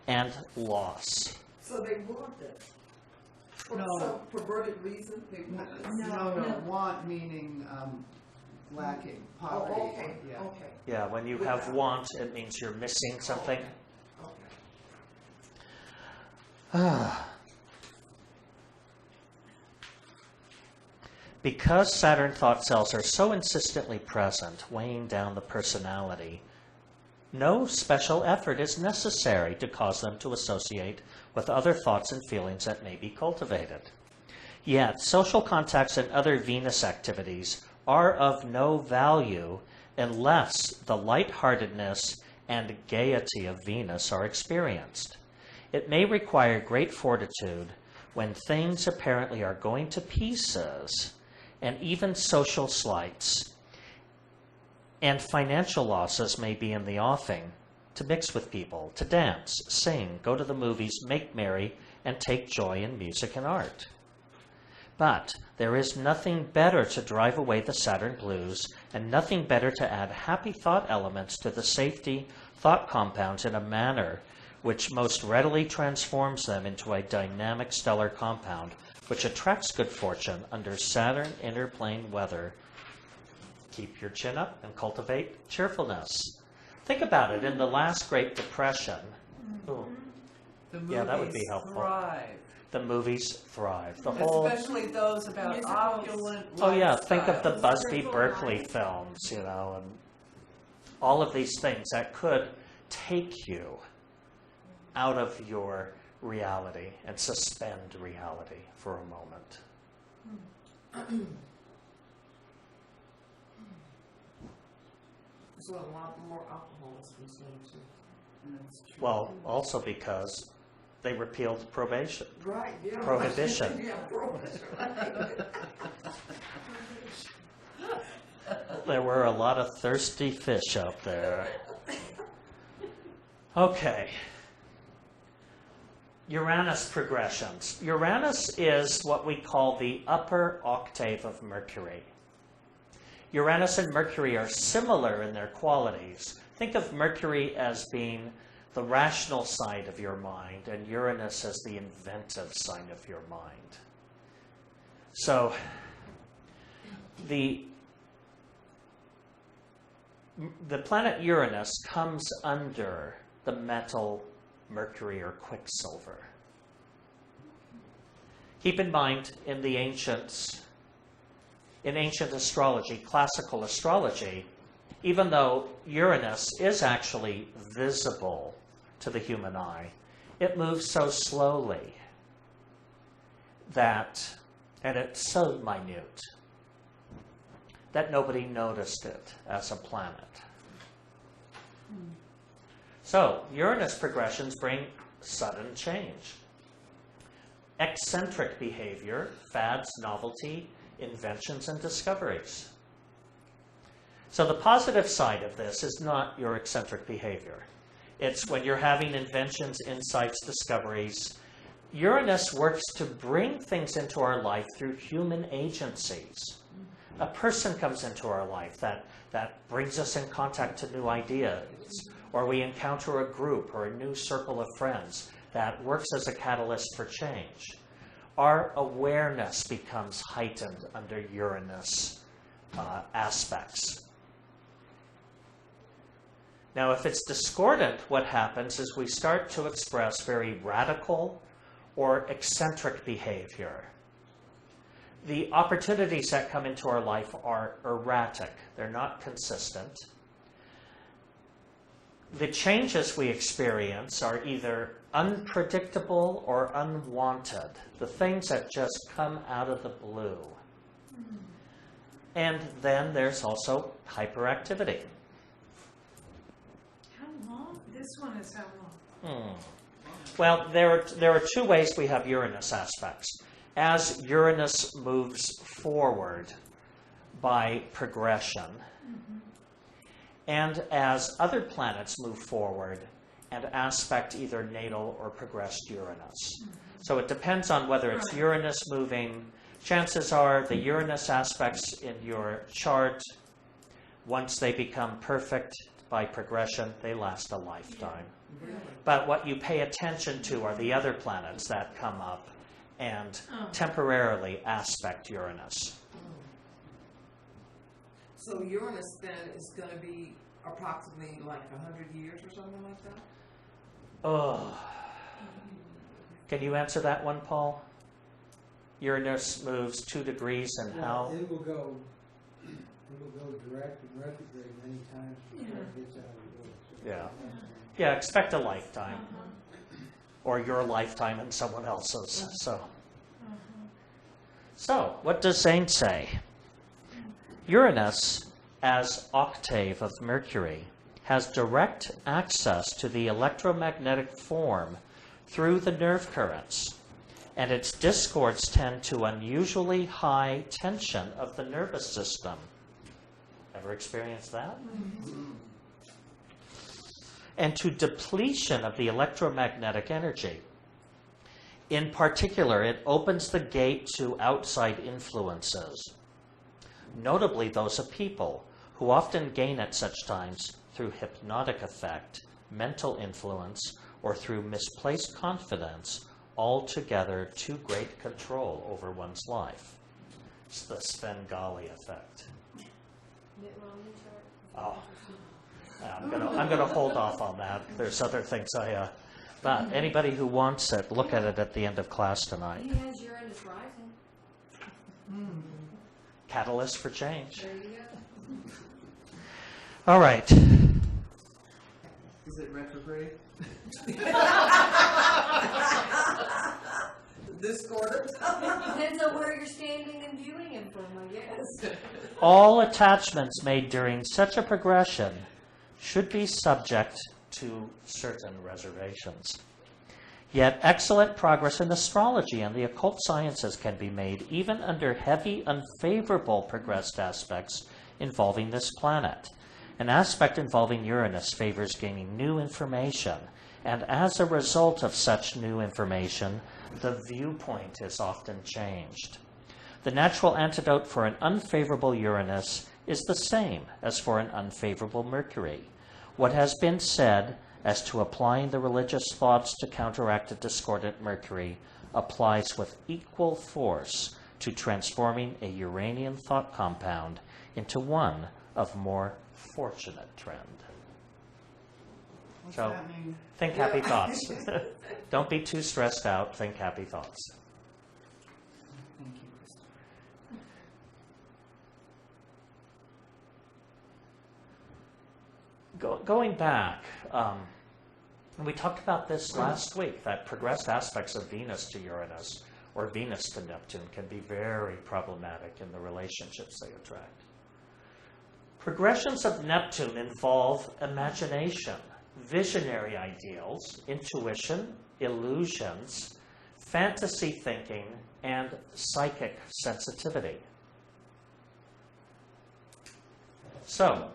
[SPEAKER 2] and loss.
[SPEAKER 4] So they want it. For
[SPEAKER 3] No.
[SPEAKER 4] some perverted reason, they want it.
[SPEAKER 3] No. Want meaning lacking, poverty.
[SPEAKER 4] Oh, okay,
[SPEAKER 3] Yeah.
[SPEAKER 4] okay,
[SPEAKER 2] Yeah, when you have want, it means you're missing something.
[SPEAKER 4] okay.
[SPEAKER 2] Because Saturn thought cells are so insistently present, weighing down the personality, no special effort is necessary to cause them to associate with other thoughts and feelings that may be cultivated. Yet, social contacts and other Venus activities are of no value unless the lightheartedness and gaiety of Venus are experienced. It may require great fortitude when things apparently are going to pieces, and even social slights and financial losses may be in the offing, to mix with people, to dance, sing, go to the movies, make merry, and take joy in music and art. But there is nothing better to drive away the Saturn blues, and nothing better to add happy thought elements to the safety thought compounds in a manner which most readily transforms them into a dynamic stellar compound, which attracts good fortune under Saturn inner plane weather. Keep your chin up and cultivate cheerfulness. Think about it. In the last Great Depression,
[SPEAKER 3] The
[SPEAKER 2] Yeah, that would
[SPEAKER 3] movies
[SPEAKER 2] be helpful.
[SPEAKER 3] thrive.
[SPEAKER 2] the movies thrived. The whole
[SPEAKER 3] Especially those about
[SPEAKER 5] Musicals.
[SPEAKER 3] opulent
[SPEAKER 2] Oh yeah, think of the
[SPEAKER 3] lifestyles.
[SPEAKER 2] Busby Berkeley films, and all of these things that could take you out of your reality and suspend reality for a moment.
[SPEAKER 4] So a lot more alcohol is consumed too.
[SPEAKER 3] That's true.
[SPEAKER 2] Well, also because they repealed probation.
[SPEAKER 4] Right, yeah.
[SPEAKER 2] Prohibition.
[SPEAKER 4] Yeah, prohibition.
[SPEAKER 2] There were a lot of thirsty fish out there. Okay. Uranus progressions. Uranus is what we call the upper octave of Mercury. Uranus and Mercury are similar in their qualities. Think of Mercury as being the rational side of your mind and Uranus as the inventive side of your mind. So the planet Uranus comes under the metal Mercury or Quicksilver. Keep in mind, in ancient astrology, classical astrology, even though Uranus is actually visible to the human eye, it moves so slowly that, and it's so minute, that nobody noticed it as a planet. So, Uranus progressions bring sudden change. Eccentric behavior, fads, novelty, inventions, and discoveries. So the positive side of this is not your eccentric behavior. It's when you're having inventions, insights, discoveries. Uranus works to bring things into our life through human agencies. A person comes into our life that brings us in contact to new ideas, or we encounter a group or a new circle of friends that works as a catalyst for change. Our awareness becomes heightened under Uranus aspects. Now, if it's discordant, what happens is we start to express very radical or eccentric behavior. The opportunities that come into our life are erratic. They're not consistent. The changes we experience are either unpredictable or unwanted, the things that just come out of the blue. And then there's also hyperactivity.
[SPEAKER 5] How long? This one is how long?
[SPEAKER 2] Well, there are two ways we have Uranus aspects. As Uranus moves forward by progression, and as other planets move forward and aspect either natal or progressed Uranus. So it depends on whether it's Uranus moving. Chances are the Uranus aspects in your chart, once they become perfect by progression, they last a lifetime. But what you pay attention to are the other planets that come up and temporarily aspect Uranus.
[SPEAKER 4] So Uranus then is going to be approximately like 100 years or something like that?
[SPEAKER 2] Oh. Can you answer that one, Paul? Uranus moves 2 degrees and how?
[SPEAKER 7] It will go direct and retrograde many times before it gets out of the way.
[SPEAKER 2] Yeah, expect a lifetime. Or your lifetime and someone else's. So, what does Zane say? Uranus, as octave of Mercury, has direct access to the electromagnetic form through the nerve currents, and its discords tend to unusually high tension of the nervous system. Ever experienced that? And to depletion of the electromagnetic energy. In particular, it opens the gate to outside influences, notably those of people who often gain at such times through hypnotic effect, mental influence, or through misplaced confidence, altogether too great control over one's life. It's the Svengali effect. Oh, I'm gonna hold off on that. There's other things but anybody who wants it, look at it at the end of class tonight.
[SPEAKER 1] He has Uranus rising.
[SPEAKER 2] Catalyst for change.
[SPEAKER 1] There you go.
[SPEAKER 2] All right.
[SPEAKER 3] Is it retrograde?
[SPEAKER 4] Discordant?
[SPEAKER 1] Depends on where you're standing and viewing him from, I guess.
[SPEAKER 2] All attachments made during such a progression should be subject to certain reservations. Yet excellent progress in astrology and the occult sciences can be made even under heavy, unfavorable progressed aspects involving this planet. An aspect involving Uranus favors gaining new information, and as a result of such new information, the viewpoint is often changed. The natural antidote for an unfavorable Uranus is the same as for an unfavorable Mercury. What has been said as to applying the religious thoughts to counteract a discordant Mercury applies with equal force to transforming a Uranian thought compound into one of more fortunate trend.
[SPEAKER 3] What's
[SPEAKER 2] So
[SPEAKER 3] that mean?
[SPEAKER 2] think happy thoughts. Don't be too stressed out. Think happy thoughts.
[SPEAKER 3] Thank you, Christopher.
[SPEAKER 2] Going back, we talked about this last week, that progressed aspects of Venus to Uranus or Venus to Neptune can be very problematic in the relationships they attract. Progressions of Neptune involve imagination, visionary ideals, intuition, illusions, fantasy thinking, and psychic sensitivity. So,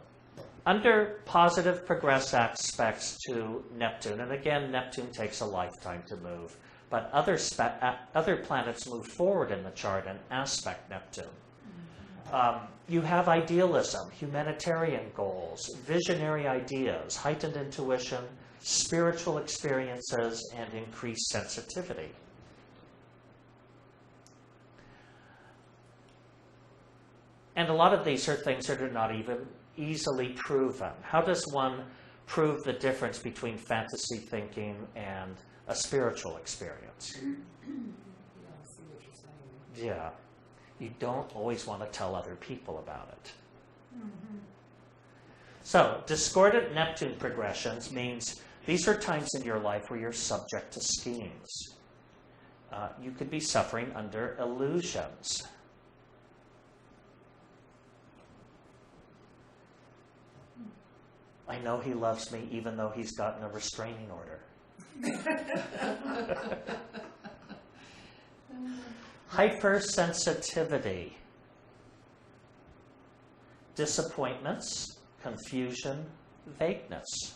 [SPEAKER 2] under positive progressed aspects to Neptune, and again, Neptune takes a lifetime to move, but other planets move forward in the chart and aspect Neptune. You have idealism, humanitarian goals, visionary ideas, heightened intuition, spiritual experiences, and increased sensitivity. And a lot of these are things that are not even easily proven. How does one prove the difference between fantasy thinking and a spiritual experience?
[SPEAKER 4] Yeah, I see what you're saying.
[SPEAKER 2] Yeah. You don't always want to tell other people about it. So, discordant Neptune progressions means these are times in your life where you're subject to schemes. You could be suffering under illusions. I know he loves me even though he's gotten a restraining order. Hypersensitivity, disappointments, confusion, vagueness.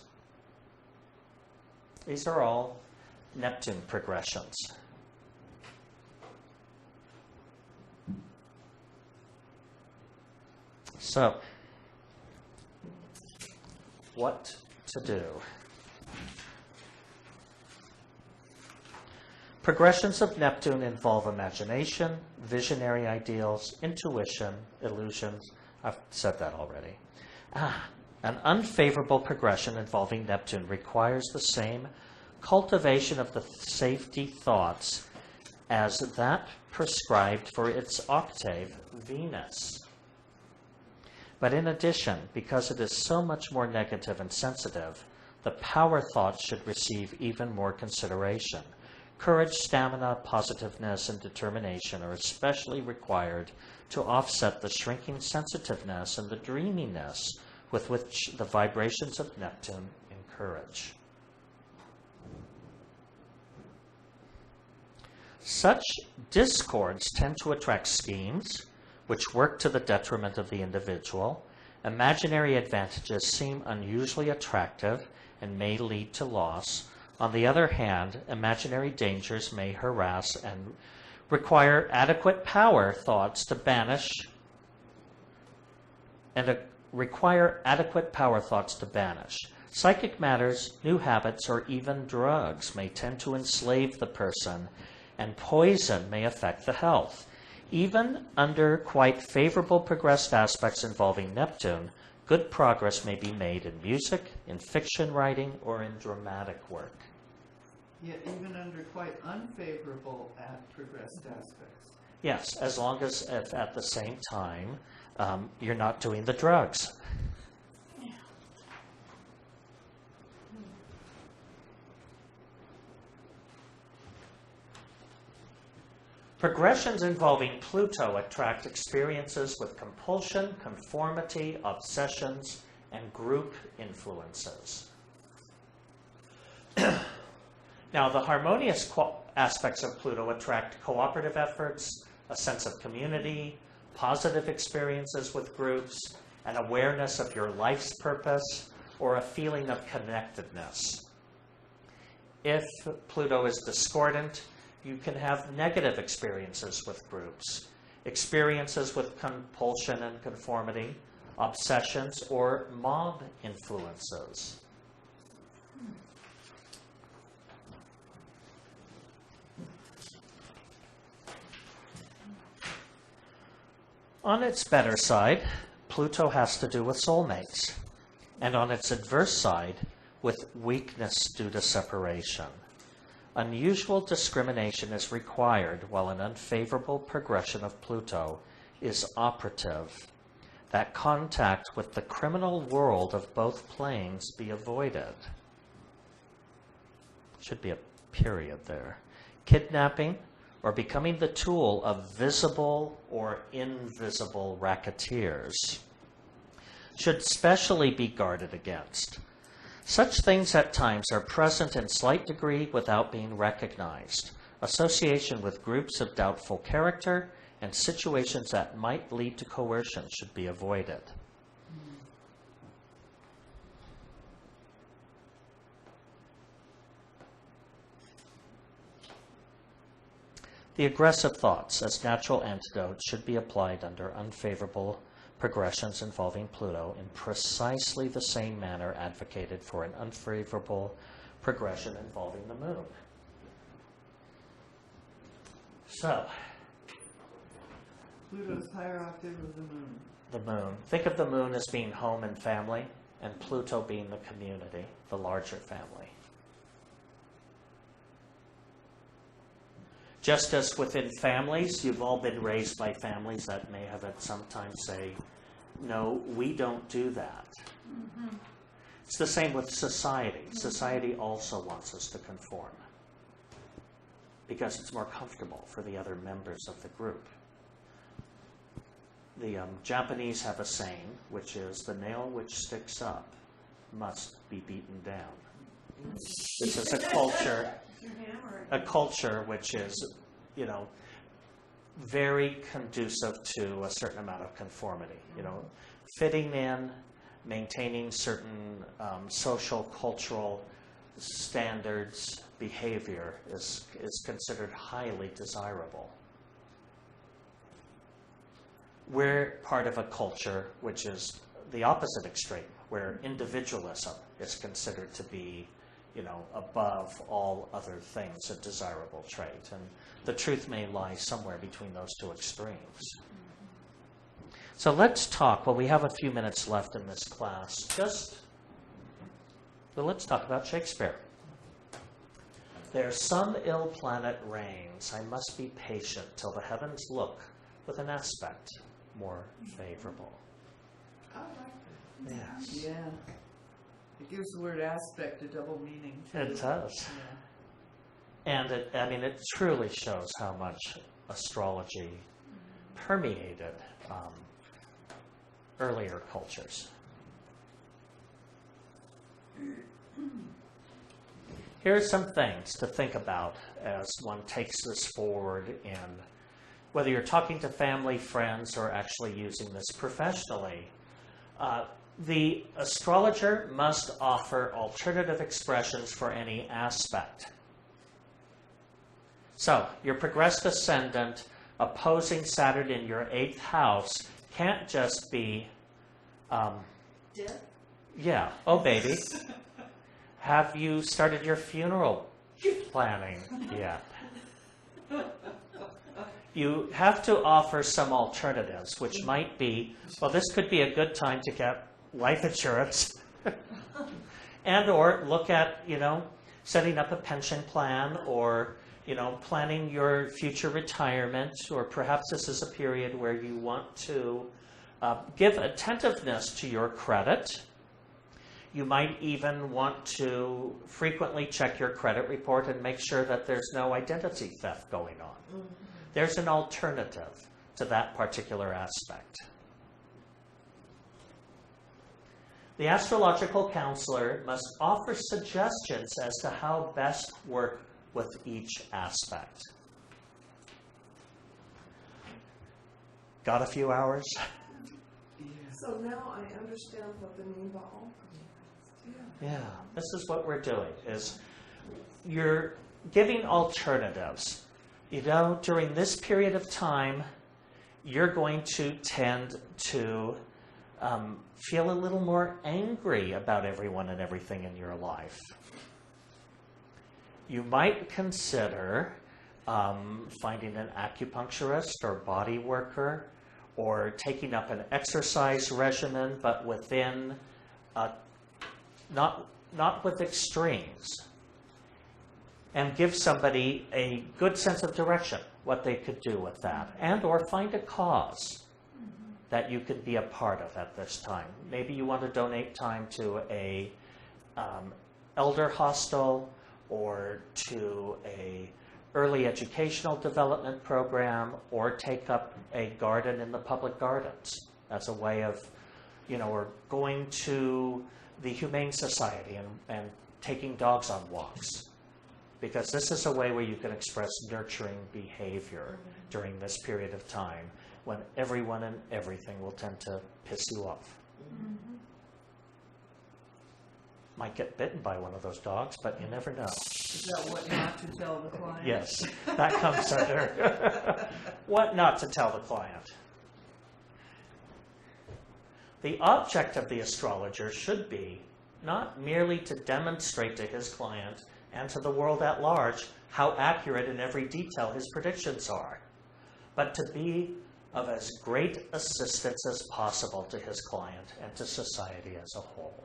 [SPEAKER 2] These are all Neptune progressions. So, what to do? Progressions of Neptune involve imagination, visionary ideals, intuition, illusions. I've said that already. An unfavorable progression involving Neptune requires the same cultivation of the safety thoughts as that prescribed for its octave, Venus. But in addition, because it is so much more negative and sensitive, the power thoughts should receive even more consideration. Courage, stamina, positiveness, and determination are especially required to offset the shrinking sensitiveness and the dreaminess with which the vibrations of Neptune encourage. Such discords tend to attract schemes, which work to the detriment of the individual. Imaginary advantages seem unusually attractive and may lead to loss. On the other hand, imaginary dangers may harass and require adequate power thoughts to banish Psychic matters, new habits, or even drugs may tend to enslave the person, and poison may affect the health. Even under quite favorable progressed aspects involving Neptune, good progress may be made in music, in fiction writing, or in dramatic work.
[SPEAKER 3] Yet even under quite unfavorable progressed aspects.
[SPEAKER 2] Yes, as long as if at the same time you're not doing the drugs. Progressions involving Pluto attract experiences with compulsion, conformity, obsessions, and group influences. Now, the harmonious aspects of Pluto attract cooperative efforts, a sense of community, positive experiences with groups, an awareness of your life's purpose, or a feeling of connectedness. If Pluto is discordant, you can have negative experiences with groups, experiences with compulsion and conformity, obsessions, or mob influences. On its better side, Pluto has to do with soulmates, and on its adverse side, with weakness due to separation. Unusual discrimination is required while an unfavorable progression of Pluto is operative. That contact with the criminal world of both planes be avoided. Should be a period there. Kidnapping or becoming the tool of visible or invisible racketeers should specially be guarded against. Such things at times are present in slight degree without being recognized. Association with groups of doubtful character and situations that might lead to coercion should be avoided. The aggressive thoughts as natural antidotes should be applied under unfavorable progressions involving Pluto in precisely the same manner advocated for an unfavorable progression involving the moon. So,
[SPEAKER 3] Pluto's higher octave of the moon.
[SPEAKER 2] the moon. Think of the moon as being home and family, and Pluto being the community, the larger family. Just as within families, you've all been raised by families that may have at some time say, no, we don't do that.
[SPEAKER 5] Mm-hmm.
[SPEAKER 2] It's the same with society. Society also wants us to conform because it's more comfortable for the other members of the group. The Japanese have a saying, which is, the nail which sticks up must be beaten down. This is a culture which is, very conducive to a certain amount of conformity. Fitting in, maintaining certain social, cultural standards, behavior is considered highly desirable. We're part of a culture which is the opposite extreme, where individualism is considered to be, above all other things, a desirable trait. And the truth may lie somewhere between those two extremes. So let's talk, we have a few minutes left in this class, let's talk about Shakespeare. There's some ill planet reigns, I must be patient till the heavens look with an aspect more favorable.
[SPEAKER 3] I like that.
[SPEAKER 2] Yes.
[SPEAKER 3] Yeah. It gives the word aspect a double meaning.
[SPEAKER 2] It does.
[SPEAKER 3] Yeah.
[SPEAKER 2] And it truly shows how much astrology permeated earlier cultures. Here are some things to think about as one takes this forward in whether you're talking to family, friends, or actually using this professionally. The astrologer must offer alternative expressions for any aspect. So, your progressed ascendant opposing Saturn in your 8th house can't just be,
[SPEAKER 1] Death?
[SPEAKER 2] yeah, oh baby, have you started your funeral planning yet? You have to offer some alternatives, which might be, this could be a good time to get life insurance and or look at, setting up a pension plan or, planning your future retirement, or perhaps this is a period where you want to give attentiveness to your credit. You might even want to frequently check your credit report and make sure that there's no identity theft going on. Mm-hmm. There's an alternative to that particular aspect. The astrological counselor must offer suggestions as to how best work with each aspect. Got a few hours?
[SPEAKER 4] So now I understand what they mean by alchemy.
[SPEAKER 2] Yeah, this is what we're doing, is you're giving alternatives. During this period of time, you're going to tend to feel a little more angry about everyone and everything in your life. You might consider finding an acupuncturist or body worker, or taking up an exercise regimen, but within not not with extremes, and give somebody a good sense of direction, what they could do with that, and or find a cause that you could be a part of at this time. Maybe you want to donate time to a elder hostel or to a early educational development program, or take up a garden in the public gardens. That's a way of, or going to the Humane Society and taking dogs on walks. Because this is a way where you can express nurturing behavior during this period of time when everyone and everything will tend to piss you off. Might get bitten by one of those dogs, but you never know.
[SPEAKER 3] Is that what not to tell the client?
[SPEAKER 2] Yes, that comes under what not to tell the client. The object of the astrologer should be not merely to demonstrate to his client and to the world at large how accurate in every detail his predictions are, but to be of as great assistance as possible to his client and to society as a whole.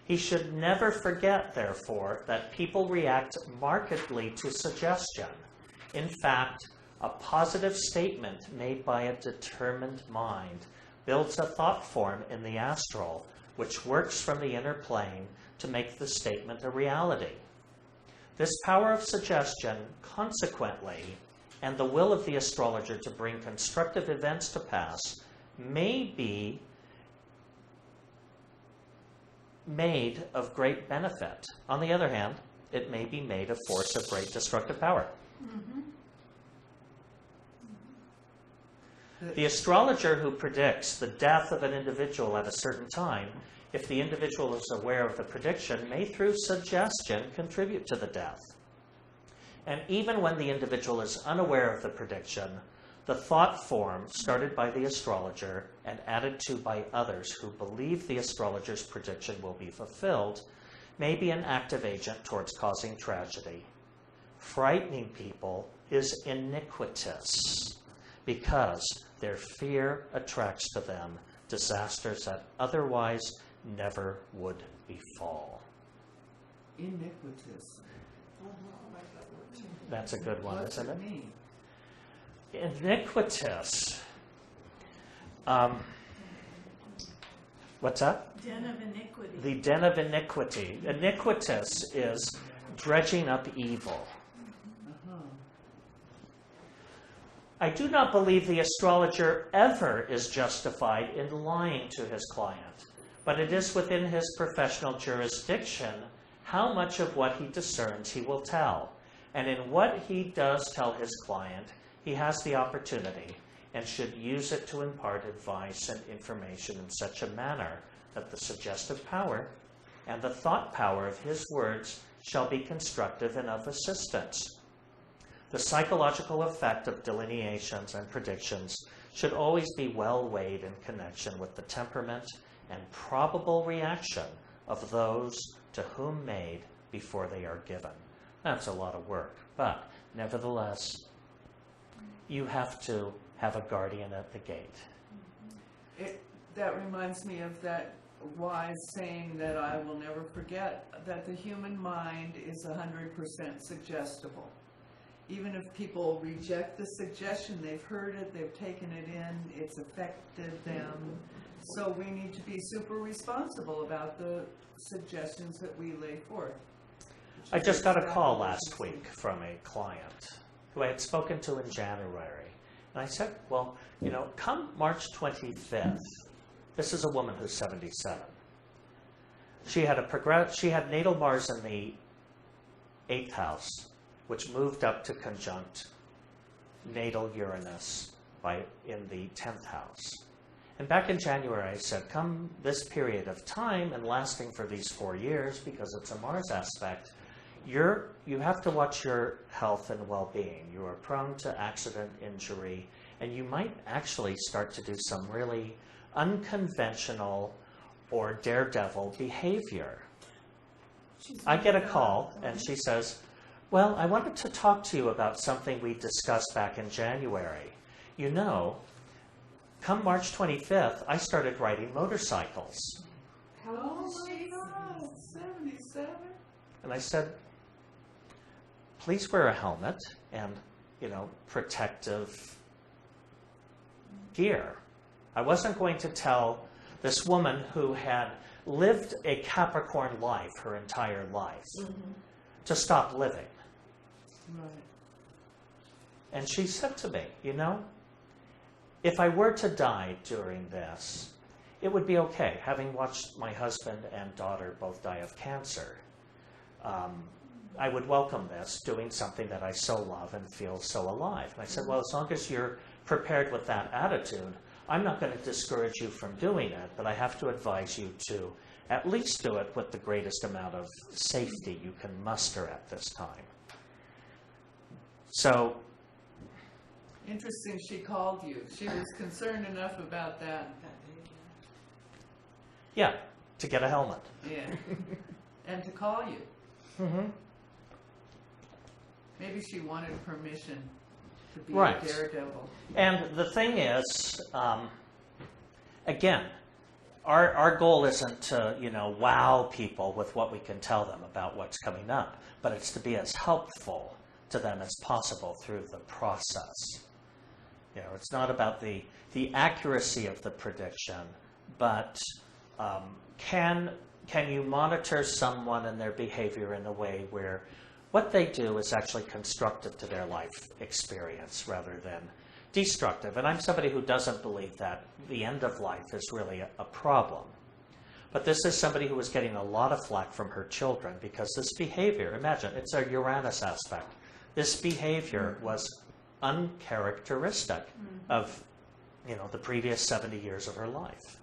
[SPEAKER 2] He should never forget, therefore, that people react markedly to suggestion. In fact, a positive statement made by a determined mind builds a thought form in the astral, which works from the inner plane to make the statement a reality. This power of suggestion, consequently, and the will of the astrologer to bring constructive events to pass, may be made of great benefit. On the other hand, it may be made a force of great destructive power. The astrologer who predicts the death of an individual at a certain time, if the individual is aware of the prediction, may through suggestion contribute to the death. And even when the individual is unaware of the prediction, the thought form started by the astrologer and added to by others who believe the astrologer's prediction will be fulfilled may be an active agent towards causing tragedy. Frightening people is iniquitous because their fear attracts to them disasters that otherwise never would befall.
[SPEAKER 3] Iniquitous.
[SPEAKER 2] That's a good one,
[SPEAKER 3] What's
[SPEAKER 2] isn't
[SPEAKER 3] it
[SPEAKER 2] it?
[SPEAKER 3] mean?
[SPEAKER 2] Iniquitous. What's that?
[SPEAKER 5] Den of iniquity.
[SPEAKER 2] The den of iniquity. Iniquitous is dredging up evil. I do not believe the astrologer ever is justified in lying to his client, but it is within his professional jurisdiction how much of what he discerns he will tell. And in what he does tell his client, he has the opportunity and should use it to impart advice and information in such a manner that the suggestive power and the thought power of his words shall be constructive and of assistance. The psychological effect of delineations and predictions should always be well weighed in connection with the temperament and probable reaction of those to whom made before they are given. That's a lot of work, but nevertheless, you have to have a guardian at the gate.
[SPEAKER 3] That reminds me of that wise saying that I will never forget, that the human mind is 100% suggestible. Even if people reject the suggestion, they've heard it, they've taken it in, it's affected them. So we need to be super responsible about the suggestions that we lay forth.
[SPEAKER 2] I just got a call last week from a client who I had spoken to in January. And I said, well, come March 25th, this is a woman who's 77. She had natal Mars in the 8th house, which moved up to conjunct natal Uranus in the 10th house. And back in January, I said, come this period of time and lasting for these 4 years, because it's a Mars aspect, you have to watch your health and well-being. You are prone to accident, injury, and you might actually start to do some really unconventional or daredevil behavior. I get a call, and she says, well, I wanted to talk to you about something we discussed back in January. Come March 25th, I started riding motorcycles.
[SPEAKER 1] How old is she?
[SPEAKER 3] God, 77?
[SPEAKER 2] And I said, please wear a helmet and, protective gear. I wasn't going to tell this woman who had lived a Capricorn life her entire life to stop living.
[SPEAKER 3] Right.
[SPEAKER 2] And she said to me, if I were to die during this, it would be okay, having watched my husband and daughter both die of cancer. I would welcome this, doing something that I so love and feel so alive. And I said, well, as long as you're prepared with that attitude, I'm not going to discourage you from doing it, but I have to advise you to at least do it with the greatest amount of safety you can muster at this time. So,
[SPEAKER 3] Interesting she called you. She was concerned enough about that.
[SPEAKER 2] yeah, to get a helmet.
[SPEAKER 3] Yeah. And to call you.
[SPEAKER 2] Mm-hmm.
[SPEAKER 3] Maybe she wanted permission to be
[SPEAKER 2] Right.
[SPEAKER 3] a daredevil.
[SPEAKER 2] And the thing is, again, our goal isn't to, wow people with what we can tell them about what's coming up, but it's to be as helpful to them as possible through the process. It's not about the accuracy of the prediction, but can you monitor someone and their behavior in a way where what they do is actually constructive to their life experience rather than destructive? And I'm somebody who doesn't believe that the end of life is really a problem. But this is somebody who was getting a lot of flack from her children because this behavior, imagine, it's a Uranus aspect. This behavior was uncharacteristic of, the previous 70 years of her life.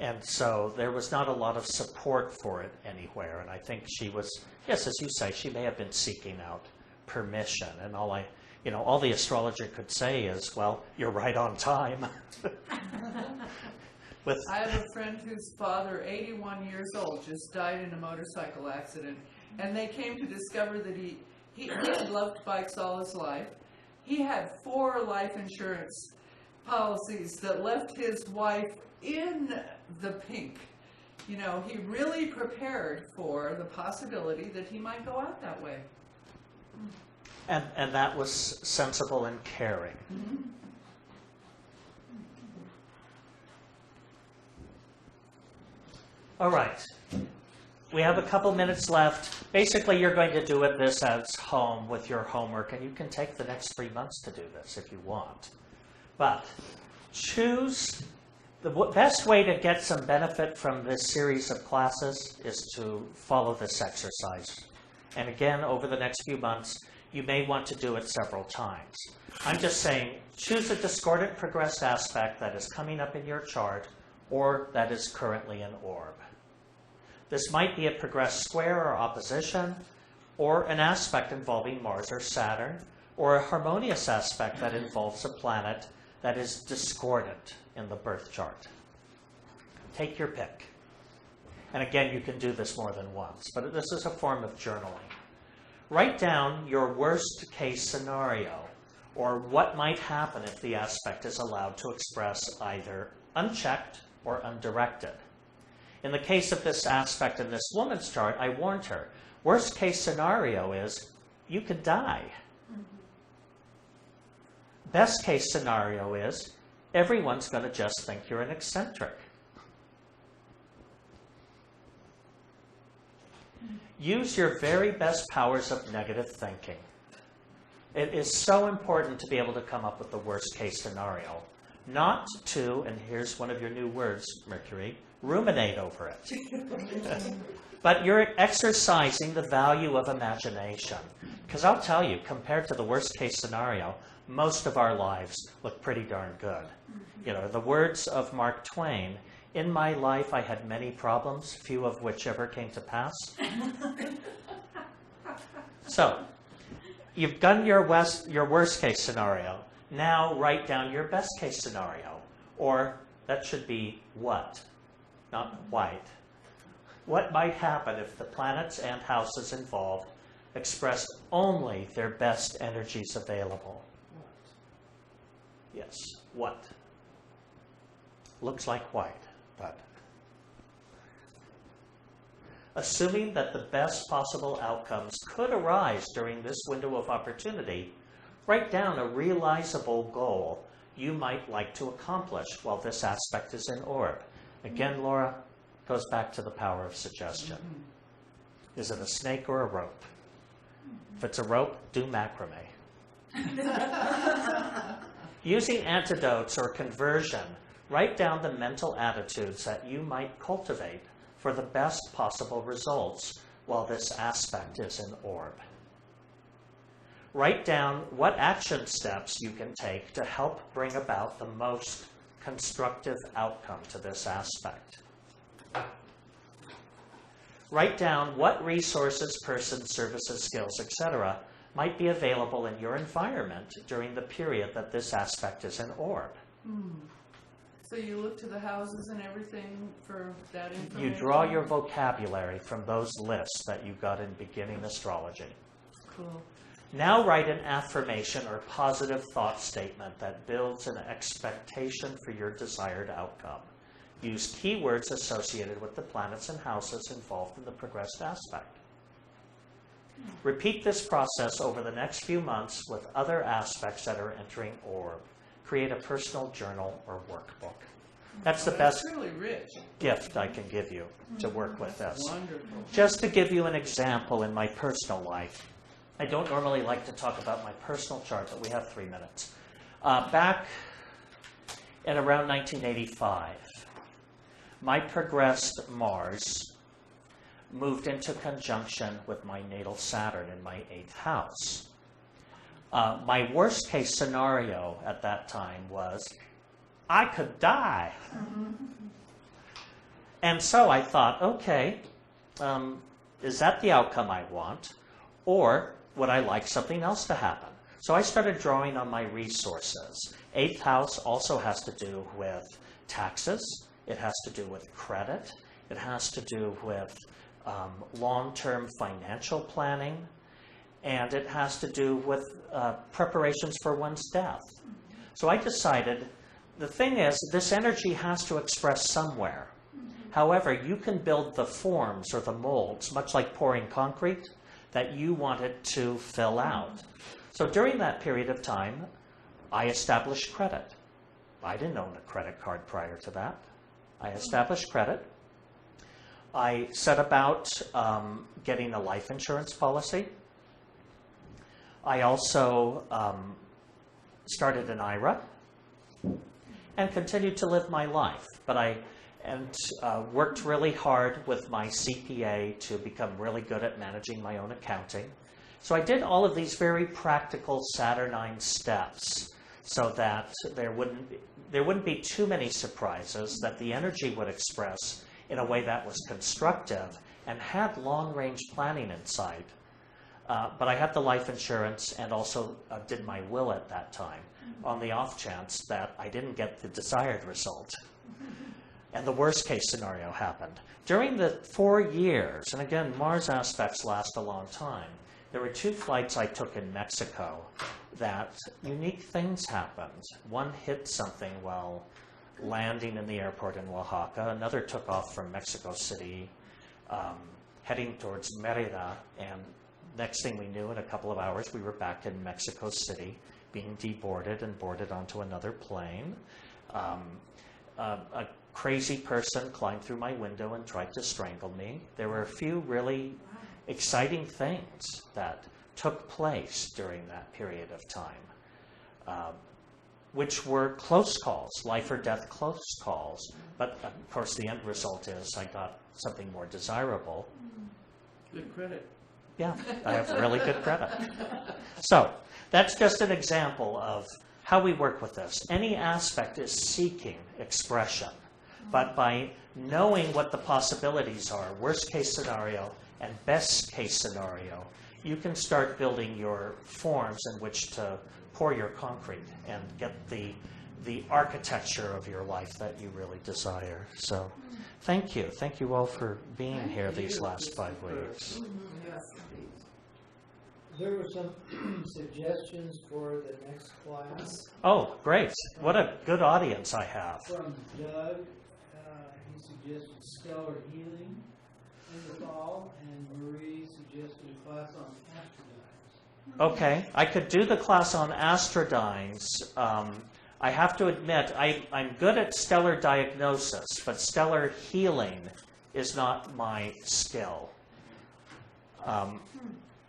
[SPEAKER 2] And so there was not a lot of support for it anywhere. And I think she was, yes, as you say, she may have been seeking out permission. And all the astrologer could say is, well, you're right on time.
[SPEAKER 3] I have a friend whose father, 81 years old, just died in a motorcycle accident. And they came to discover that he had loved bikes all his life. He had 4 life insurance policies that left his wife in the pink. He really prepared for the possibility that he might go out that way.
[SPEAKER 2] And that was sensible and caring.
[SPEAKER 3] Mm-hmm.
[SPEAKER 2] All right. We have a couple minutes left. Basically, you're going to do this as home with your homework, and you can take the next 3 months to do this if you want. But choose the best way to get some benefit from this series of classes is to follow this exercise. And again, over the next few months, you may want to do it several times. I'm just saying, choose a discordant progressed aspect that is coming up in your chart or that is currently an orb. This might be a progressed square or opposition, or an aspect involving Mars or Saturn, or a harmonious aspect that involves a planet that is discordant in the birth chart. Take your pick. And again, you can do this more than once, but this is a form of journaling. Write down your worst case scenario, or what might happen if the aspect is allowed to express either unchecked or undirected. In the case of this aspect in this woman's chart, I warned her, worst case scenario is you could die. Best case scenario is everyone's going to just think you're an eccentric. Use your very best powers of negative thinking. It is so important to be able to come up with the worst case scenario. Not to, and here's one of your new words, Mercury, ruminate over it. But you're exercising the value of imagination. Because I'll tell you, compared to the worst case scenario, most of our lives look pretty darn good. The words of Mark Twain, in my life I had many problems, few of which ever came to pass. So, you've done your worst case scenario. Now write down your best case scenario. Or that should be what, not white. What might happen if the planets and houses involved expressed only their best energies available? Yes. What? Looks like white, but assuming that the best possible outcomes could arise during this window of opportunity, write down a realizable goal you might like to accomplish while this aspect is in orb. Again, Laura, goes back to the power of suggestion. Is it a snake or a rope? If it's a rope, do macrame. Using antidotes or conversion, write down the mental attitudes that you might cultivate for the best possible results while this aspect is in orb. Write down what action steps you can take to help bring about the most constructive outcome to this aspect. Write down what resources, persons, services, skills, etc. might be available in your environment during the period that this aspect is in orb.
[SPEAKER 3] So you look to the houses and everything for that information?
[SPEAKER 2] You draw your vocabulary from those lists that you got in beginning astrology.
[SPEAKER 3] Cool.
[SPEAKER 2] Now write an affirmation or positive thought statement that builds an expectation for your desired outcome. Use keywords associated with the planets and houses involved in the progressed aspect. Repeat this process over the next few months with other aspects that are entering orb. Create a personal journal or workbook. That's the best
[SPEAKER 3] really rich.
[SPEAKER 2] gift I can give you to work with this.
[SPEAKER 3] Wonderful.
[SPEAKER 2] Just to give you an example in my personal life, I don't normally like to talk about my personal chart, but we have 3 minutes. Back in around 1985, my progressed Mars moved into conjunction with my natal Saturn in my 8th house. My worst case scenario at that time was I could die. And so I thought, okay, is that the outcome I want? Or would I like something else to happen? So I started drawing on my resources. 8th house also has to do with taxes. It has to do with credit. It has to do with long-term financial planning. And it has to do with preparations for one's death. So I decided, the thing is, this energy has to express somewhere. However, you can build the forms or the molds, much like pouring concrete, that you want it to fill out. So during that period of time, I established credit. I didn't own a credit card prior to that. I established credit. I set about getting a life insurance policy. I also started an IRA and continued to live my life. But I worked really hard with my CPA to become really good at managing my own accounting. So I did all of these very practical Saturnine steps so that there wouldn't be too many surprises, that the energy would express in a way that was constructive and had long-range planning inside. But I had the life insurance and also did my will at that time on the off chance that I didn't get the desired result. And the worst case scenario happened. During the 4 years, and again, Mars aspects last a long time, there were 2 flights I took in Mexico that unique things happened. One hit something while landing in the airport in Oaxaca. Another took off from Mexico City, heading towards Merida, and next thing we knew, in a couple of hours, we were back in Mexico City, being deboarded and boarded onto another plane. A crazy person climbed through my window and tried to strangle me. There were a few really exciting things that took place during that period of time, which were close calls, life or death close calls. But of course, the end result is I got something more desirable.
[SPEAKER 3] Good credit.
[SPEAKER 2] Yeah, I have really good credit. So that's just an example of how we work with this. Any aspect is seeking expression, but by knowing what the possibilities are, worst case scenario and best case scenario, you can start building your forms in which to pour your concrete and get the architecture of your life that you really desire. So thank you. Thank you all for being here these last 5 weeks.
[SPEAKER 4] Yes, indeed.
[SPEAKER 7] There were some suggestions for the next class
[SPEAKER 2] Oh, great. What a good audience I have.
[SPEAKER 7] from Doug. He suggested stellar healing in the fall, and Marie suggested a class on astrodites.
[SPEAKER 2] Okay, I could do the class on Astrodynes. I have to admit, I'm good at stellar diagnosis, but stellar healing is not my skill.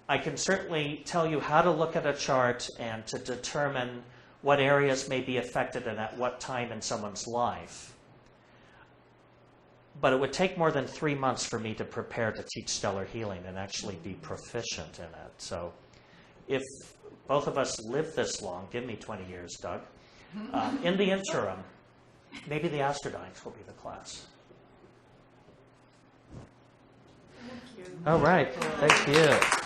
[SPEAKER 2] I can certainly tell you how to look at a chart and to determine what areas may be affected and at what time in someone's life. But it would take more than 3 months for me to prepare to teach stellar healing and actually be proficient in it. So if both of us live this long, give me 20 years, Doug. In the interim, maybe the Astrodynes will be the class.
[SPEAKER 5] Thank you.
[SPEAKER 2] All right. Thank you.